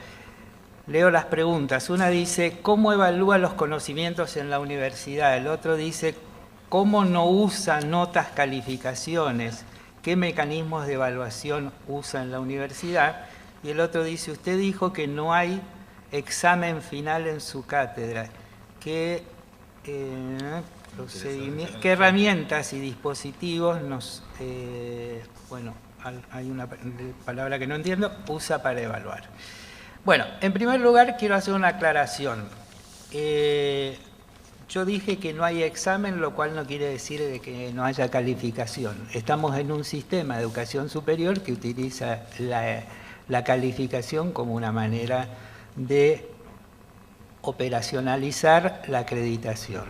Leo las preguntas. Una dice, ¿cómo evalúa los conocimientos en la universidad? El otro dice, ¿cómo no usa notas, calificaciones? ¿Qué mecanismos de evaluación usa en la universidad? Y el otro dice, usted dijo que no hay examen final en su cátedra. ¿Qué herramientas y dispositivos nos, bueno, hay una palabra que no entiendo, usa para evaluar? Bueno, en primer lugar quiero hacer una aclaración. Yo dije que no hay examen, lo cual no quiere decir de que no haya calificación. Estamos en un sistema de educación superior que utiliza la calificación como una manera de operacionalizar la acreditación.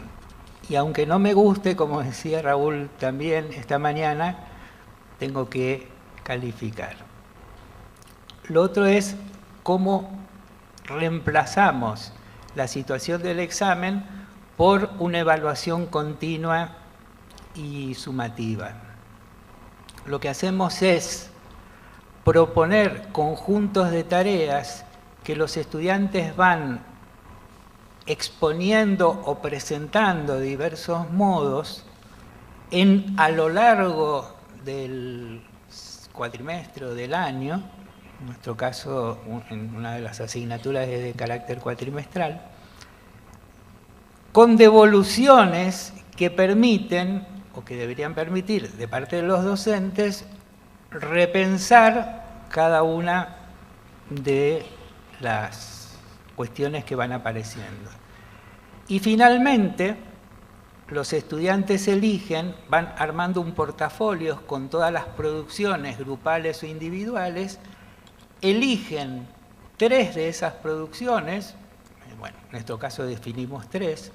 Y aunque no me guste, como decía Raúl también esta mañana, tengo que calificar. Lo otro es cómo reemplazamos la situación del examen por una evaluación continua y sumativa. Lo que hacemos es proponer conjuntos de tareas que los estudiantes van exponiendo o presentando de diversos modos a lo largo del cuatrimestre o del año. En nuestro caso, en una de las asignaturas es de carácter cuatrimestral, con devoluciones que permiten, o que deberían permitir, de parte de los docentes, repensar cada una de las cuestiones que van apareciendo. Y finalmente, los estudiantes eligen, van armando un portafolio con todas las producciones grupales o individuales, eligen 3 de esas producciones, bueno, en nuestro caso definimos 3,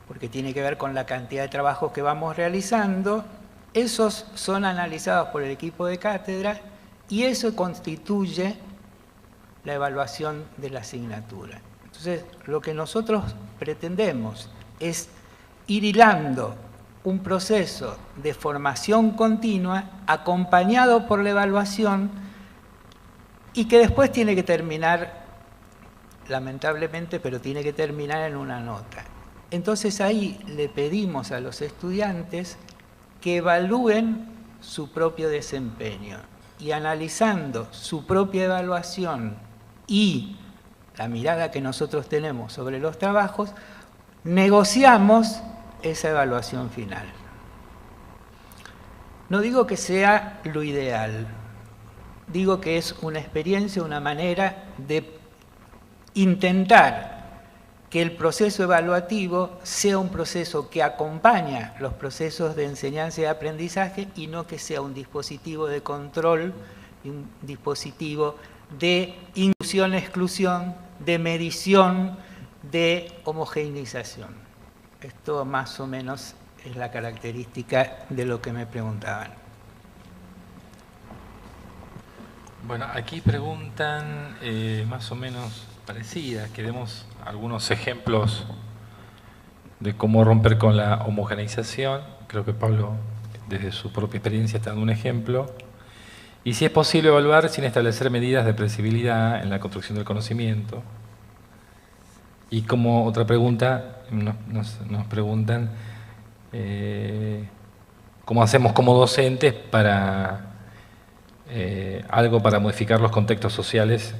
porque tiene que ver con la cantidad de trabajos que vamos realizando. Esos son analizados por el equipo de cátedra y eso constituye la evaluación de la asignatura. Entonces, lo que nosotros pretendemos es ir hilando un proceso de formación continua acompañado por la evaluación y que después tiene que terminar, lamentablemente, pero tiene que terminar en una nota. Entonces ahí le pedimos a los estudiantes que evalúen su propio desempeño y analizando su propia evaluación y la mirada que nosotros tenemos sobre los trabajos, negociamos esa evaluación final. No digo que sea lo ideal, digo que es una experiencia, una manera de intentar que el proceso evaluativo sea un proceso que acompaña los procesos de enseñanza y aprendizaje y no que sea un dispositivo de control, un dispositivo de inclusión-exclusión, de medición, de homogeneización. Esto más o menos es la característica de lo que me preguntaban. Bueno, aquí preguntan más o menos parecidas, que demos algunos ejemplos de cómo romper con la homogeneización. Creo que Pablo, desde su propia experiencia, está dando un ejemplo. Y si es posible evaluar sin establecer medidas de predecibilidad en la construcción del conocimiento. Y como otra pregunta, nos preguntan cómo hacemos como docentes para algo para modificar los contextos sociales,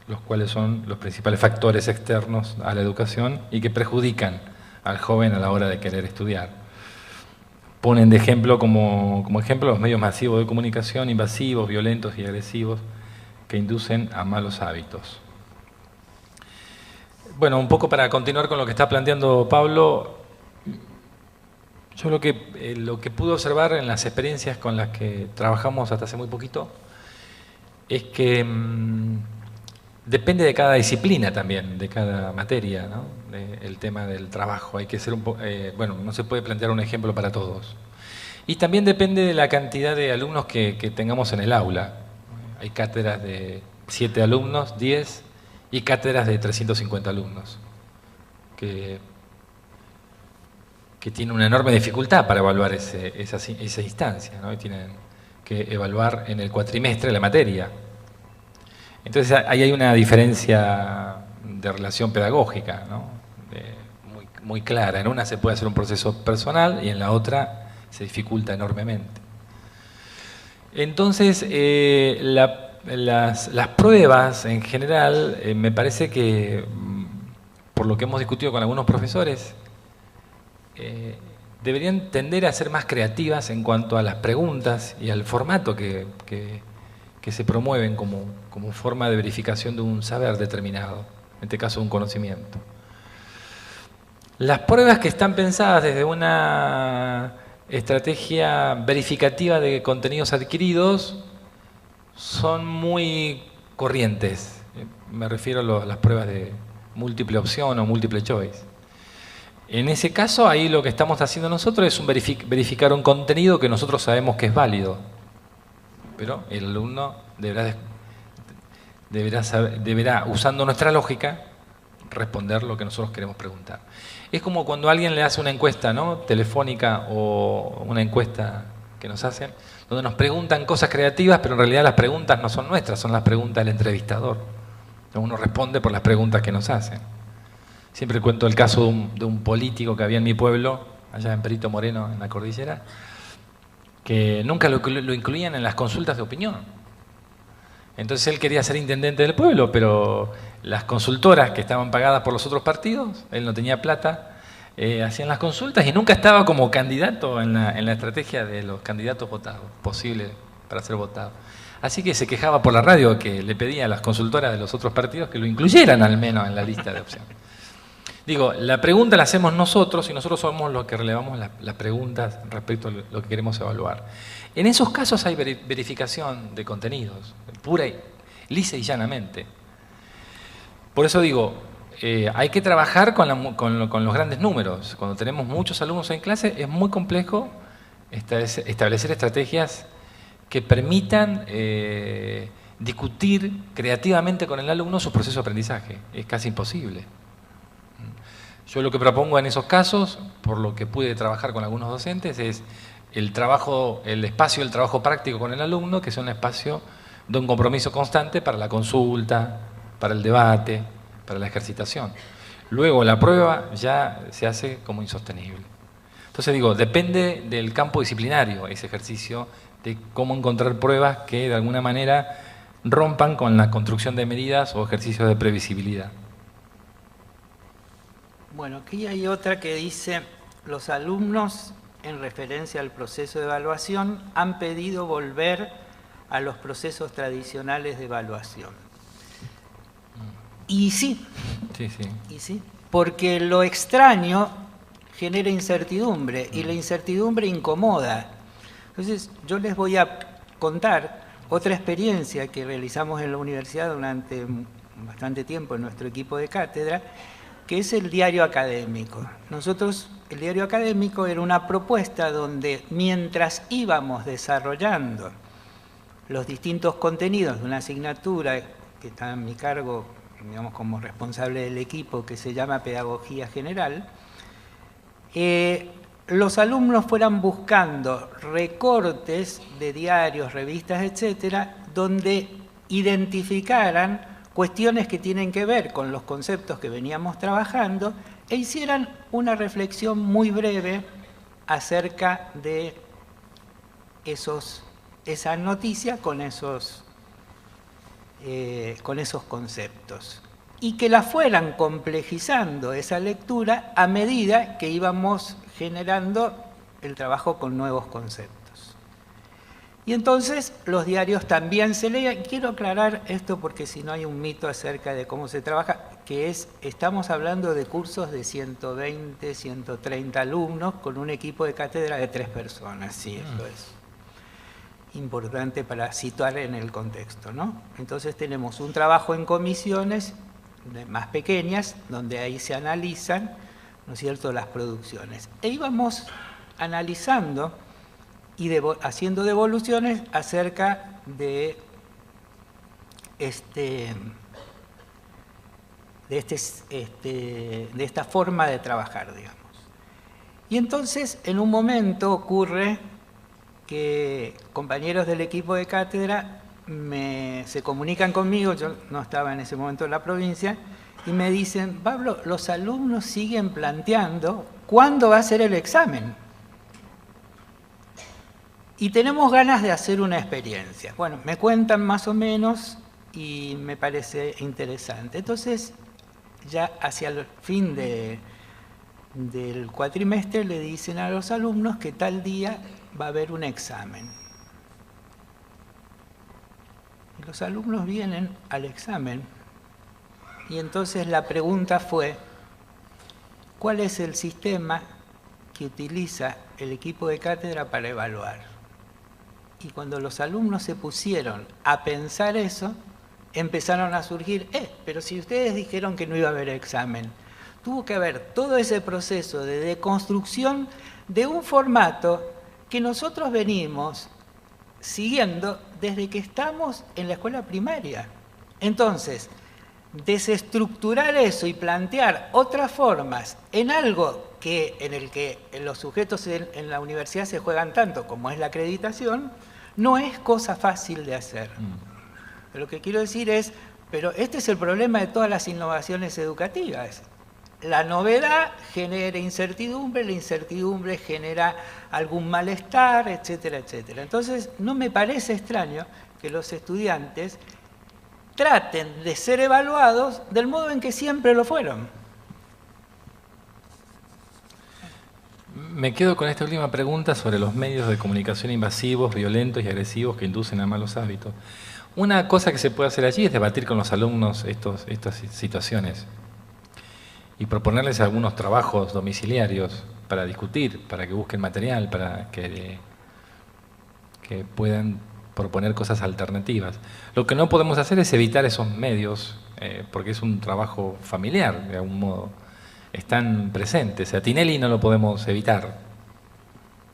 los cuales son los principales factores externos a la educación y que perjudican al joven a la hora de querer estudiar. Ponen de ejemplo como ejemplo los medios masivos de comunicación invasivos, violentos y agresivos que inducen a malos hábitos. Bueno, un poco para continuar con lo que está planteando Pablo, yo lo que pude observar en las experiencias con las que trabajamos hasta hace muy poquito es que depende de cada disciplina también, de cada materia, ¿no? El tema del trabajo. Hay que ser bueno, no se puede plantear un ejemplo para todos. Y también depende de la cantidad de alumnos que tengamos en el aula. Hay cátedras de 7 alumnos, 10, y cátedras de 350 alumnos, que tienen una enorme dificultad para evaluar esa instancia, ¿no? Y tienen que evaluar en el cuatrimestre la materia. Entonces ahí hay una diferencia de relación pedagógica, ¿no? Muy clara. En una se puede hacer un proceso personal y en la otra se dificulta enormemente. Entonces, las pruebas en general, me parece que, por lo que hemos discutido con algunos profesores, deberían tender a ser más creativas en cuanto a las preguntas y al formato que se promueven como forma de verificación de un saber determinado, en este caso un conocimiento. Las pruebas que están pensadas desde una estrategia verificativa de contenidos adquiridos son muy corrientes. Me refiero a las pruebas de múltiple opción o múltiple choice. En ese caso, ahí lo que estamos haciendo nosotros es verificar un contenido que nosotros sabemos que es válido. Pero el alumno deberá, usando nuestra lógica, responder lo que nosotros queremos preguntar. Es como cuando alguien le hace una encuesta, ¿no?, telefónica, o una encuesta que nos hacen, donde nos preguntan cosas creativas, pero en realidad las preguntas no son nuestras, son las preguntas del entrevistador. Uno responde por las preguntas que nos hacen. Siempre cuento el caso de un político que había en mi pueblo, allá en Perito Moreno, en la cordillera, que nunca lo incluían en las consultas de opinión. Entonces él quería ser intendente del pueblo, pero las consultoras que estaban pagadas por los otros partidos, él no tenía plata, hacían las consultas y nunca estaba como candidato en la estrategia de los candidatos votados, posibles para ser votados. Así que se quejaba por la radio, que le pedía a las consultoras de los otros partidos que lo incluyeran al menos en la lista de opciones. Digo, la pregunta la hacemos nosotros y nosotros somos los que relevamos las preguntas respecto a lo que queremos evaluar. En esos casos hay verificación de contenidos, pura y lisa y llanamente. Por eso digo, hay que trabajar con los grandes números. Cuando tenemos muchos alumnos en clase es muy complejo establecer estrategias que permitan discutir creativamente con el alumno su proceso de aprendizaje. Es casi imposible. Yo lo que propongo en esos casos, por lo que pude trabajar con algunos docentes, es el espacio del trabajo práctico con el alumno, que es un espacio de un compromiso constante para la consulta, para el debate, para la ejercitación. Luego la prueba ya se hace como insostenible. Entonces digo, depende del campo disciplinario ese ejercicio, de cómo encontrar pruebas que de alguna manera rompan con la construcción de medidas o ejercicios de previsibilidad. Bueno, aquí hay otra que dice: los alumnos, en referencia al proceso de evaluación, han pedido volver a los procesos tradicionales de evaluación. Y sí, porque lo extraño genera incertidumbre y la incertidumbre incomoda. Entonces, yo les voy a contar otra experiencia que realizamos en la universidad durante bastante tiempo en nuestro equipo de cátedra, que es el diario académico. Nosotros, el diario académico era una propuesta donde, mientras íbamos desarrollando los distintos contenidos de una asignatura que está en mi cargo, digamos, como responsable del equipo, que se llama Pedagogía General, los alumnos fueran buscando recortes de diarios, revistas, etcétera, donde identificaran cuestiones que tienen que ver con los conceptos que veníamos trabajando e hicieran una reflexión muy breve acerca de esa noticia con esos conceptos. Y que la fueran complejizando esa lectura a medida que íbamos generando el trabajo con nuevos conceptos. Y entonces los diarios también se leían. Quiero aclarar esto porque si no hay un mito acerca de cómo se trabaja, que estamos hablando de cursos de 120, 130 alumnos con un equipo de cátedra de 3 personas. Sí, eso es importante para situar en el contexto, ¿no? Entonces tenemos un trabajo en comisiones más pequeñas, donde ahí se analizan, ¿no es cierto?, las producciones. E íbamos analizando y haciendo devoluciones acerca de esta forma de trabajar, digamos. Y entonces, en un momento ocurre que compañeros del equipo de cátedra se comunican conmigo, yo no estaba en ese momento en la provincia, y me dicen: Pablo, los alumnos siguen planteando cuándo va a ser el examen. Y tenemos ganas de hacer una experiencia. Bueno, me cuentan más o menos y me parece interesante. Entonces, ya hacia el fin del cuatrimestre le dicen a los alumnos que tal día va a haber un examen. Y los alumnos vienen al examen y entonces la pregunta fue: cuál es el sistema que utiliza el equipo de cátedra para evaluar. Y cuando los alumnos se pusieron a pensar eso, empezaron a surgir, pero si ustedes dijeron que no iba a haber examen, tuvo que haber todo ese proceso de deconstrucción de un formato que nosotros venimos siguiendo desde que estamos en la escuela primaria. Entonces, desestructurar eso y plantear otras formas en algo en el que los sujetos en la universidad se juegan tanto como es la acreditación, no es cosa fácil de hacer. Lo que quiero decir es, pero este es el problema de todas las innovaciones educativas. La novedad genera incertidumbre, la incertidumbre genera algún malestar, etcétera, etcétera. Entonces, no me parece extraño que los estudiantes traten de ser evaluados del modo en que siempre lo fueron. Me quedo con esta última pregunta sobre los medios de comunicación invasivos, violentos y agresivos que inducen a malos hábitos. Una cosa que se puede hacer allí es debatir con los alumnos estas situaciones y proponerles algunos trabajos domiciliarios para discutir, para que busquen material, para que puedan proponer cosas alternativas. Lo que no podemos hacer es evitar esos medios, porque es un trabajo familiar, de algún modo. Están presentes. A Tinelli no lo podemos evitar,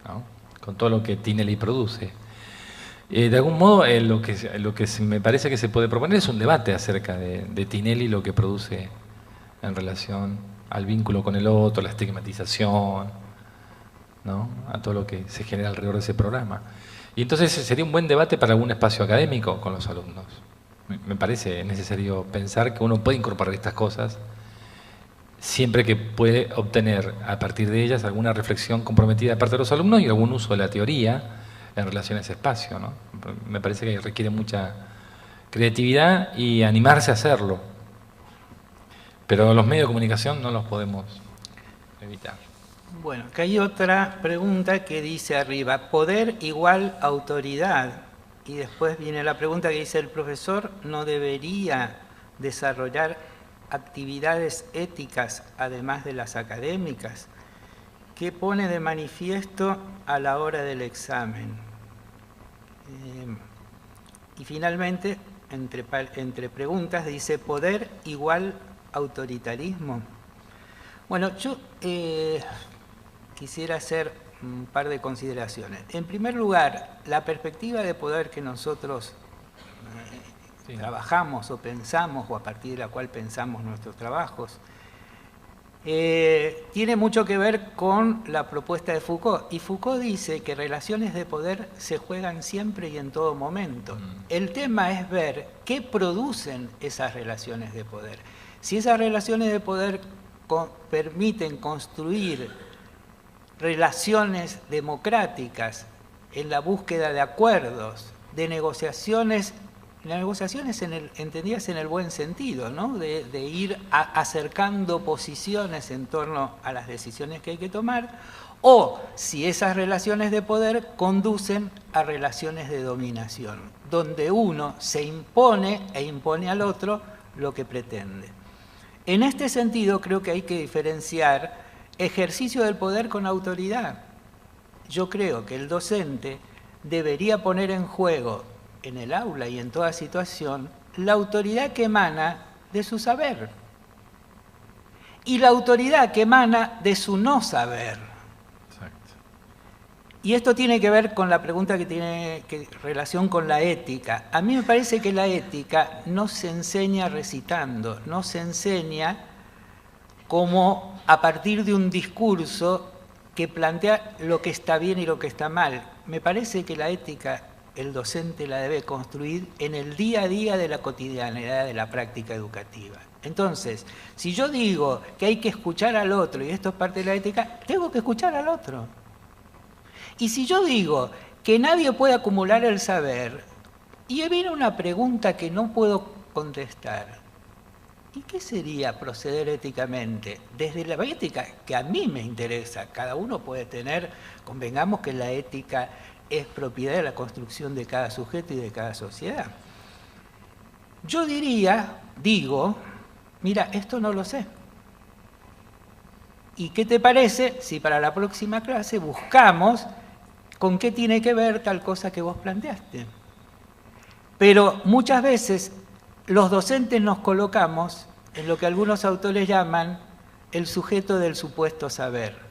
¿no? Con todo lo que Tinelli produce. De algún modo, lo que me parece que se puede proponer es un debate acerca de Tinelli y lo que produce en relación al vínculo con el otro, la estigmatización, ¿no? A todo lo que se genera alrededor de ese programa. Y entonces sería un buen debate para algún espacio académico con los alumnos. Me parece necesario pensar que uno puede incorporar estas cosas siempre que puede obtener a partir de ellas alguna reflexión comprometida de parte de los alumnos y algún uso de la teoría en relación a ese espacio, ¿no? Me parece que requiere mucha creatividad y animarse a hacerlo. Pero los medios de comunicación no los podemos evitar. Bueno, acá hay otra pregunta que dice arriba, poder igual autoridad. Y después viene la pregunta que dice, ¿el profesor no debería desarrollar actividades éticas además de las académicas? ¿Qué pone de manifiesto a la hora del examen? Y finalmente, entre preguntas, dice, ¿poder igual autoritarismo? Bueno, yo quisiera hacer un par de consideraciones. En primer lugar, la perspectiva de poder que nosotros trabajamos o pensamos, o a partir de la cual pensamos nuestros trabajos, tiene mucho que ver con la propuesta de Foucault. Y Foucault dice que relaciones de poder se juegan siempre y en todo momento. El tema es ver qué producen esas relaciones de poder. Si esas relaciones de poder permiten construir relaciones democráticas en la búsqueda de acuerdos, de negociaciones entendidas en el buen sentido, ¿no? de ir acercando posiciones en torno a las decisiones que hay que tomar, o si esas relaciones de poder conducen a relaciones de dominación, donde uno se impone e impone al otro lo que pretende. En este sentido, creo que hay que diferenciar ejercicio del poder con autoridad. Yo creo que el docente debería poner en juego en el aula y en toda situación la autoridad que emana de su saber y la autoridad que emana de su no saber. Exacto. Y esto tiene que ver con la pregunta que tiene relación con la ética. A mí me parece que la ética no se enseña recitando, no se enseña como a partir de un discurso que plantea lo que está bien y lo que está mal. Me parece que la ética el docente la debe construir en el día a día de la cotidianidad de la práctica educativa. Entonces, si yo digo que hay que escuchar al otro, y esto es parte de la ética, tengo que escuchar al otro. Y si yo digo que nadie puede acumular el saber, y viene una pregunta que no puedo contestar, ¿y qué sería proceder éticamente? Desde la ética que a mí me interesa, cada uno puede tener, convengamos que la ética es propiedad de la construcción de cada sujeto y de cada sociedad. Yo digo, mira, esto no lo sé. ¿Y qué te parece si para la próxima clase buscamos con qué tiene que ver tal cosa que vos planteaste? Pero muchas veces los docentes nos colocamos en lo que algunos autores llaman el sujeto del supuesto saber.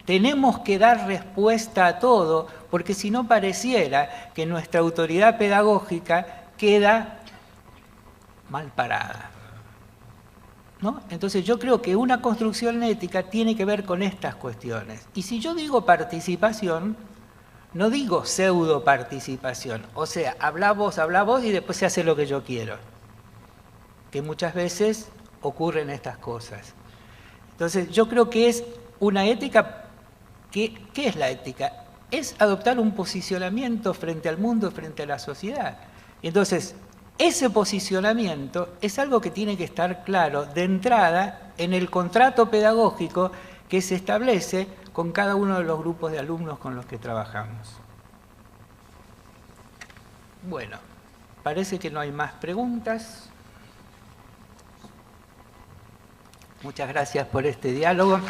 Tenemos que dar respuesta a todo, porque si no pareciera que nuestra autoridad pedagógica queda mal parada, ¿no? Entonces yo creo que una construcción ética tiene que ver con estas cuestiones. Y si yo digo participación, no digo pseudo participación, o sea, habla vos y después se hace lo que yo quiero, que muchas veces ocurren estas cosas. Entonces yo creo que es una ética. ¿Qué es la ética? Es adoptar un posicionamiento frente al mundo, frente a la sociedad. Entonces, ese posicionamiento es algo que tiene que estar claro de entrada en el contrato pedagógico que se establece con cada uno de los grupos de alumnos con los que trabajamos. Bueno, parece que no hay más preguntas. Muchas gracias por este diálogo.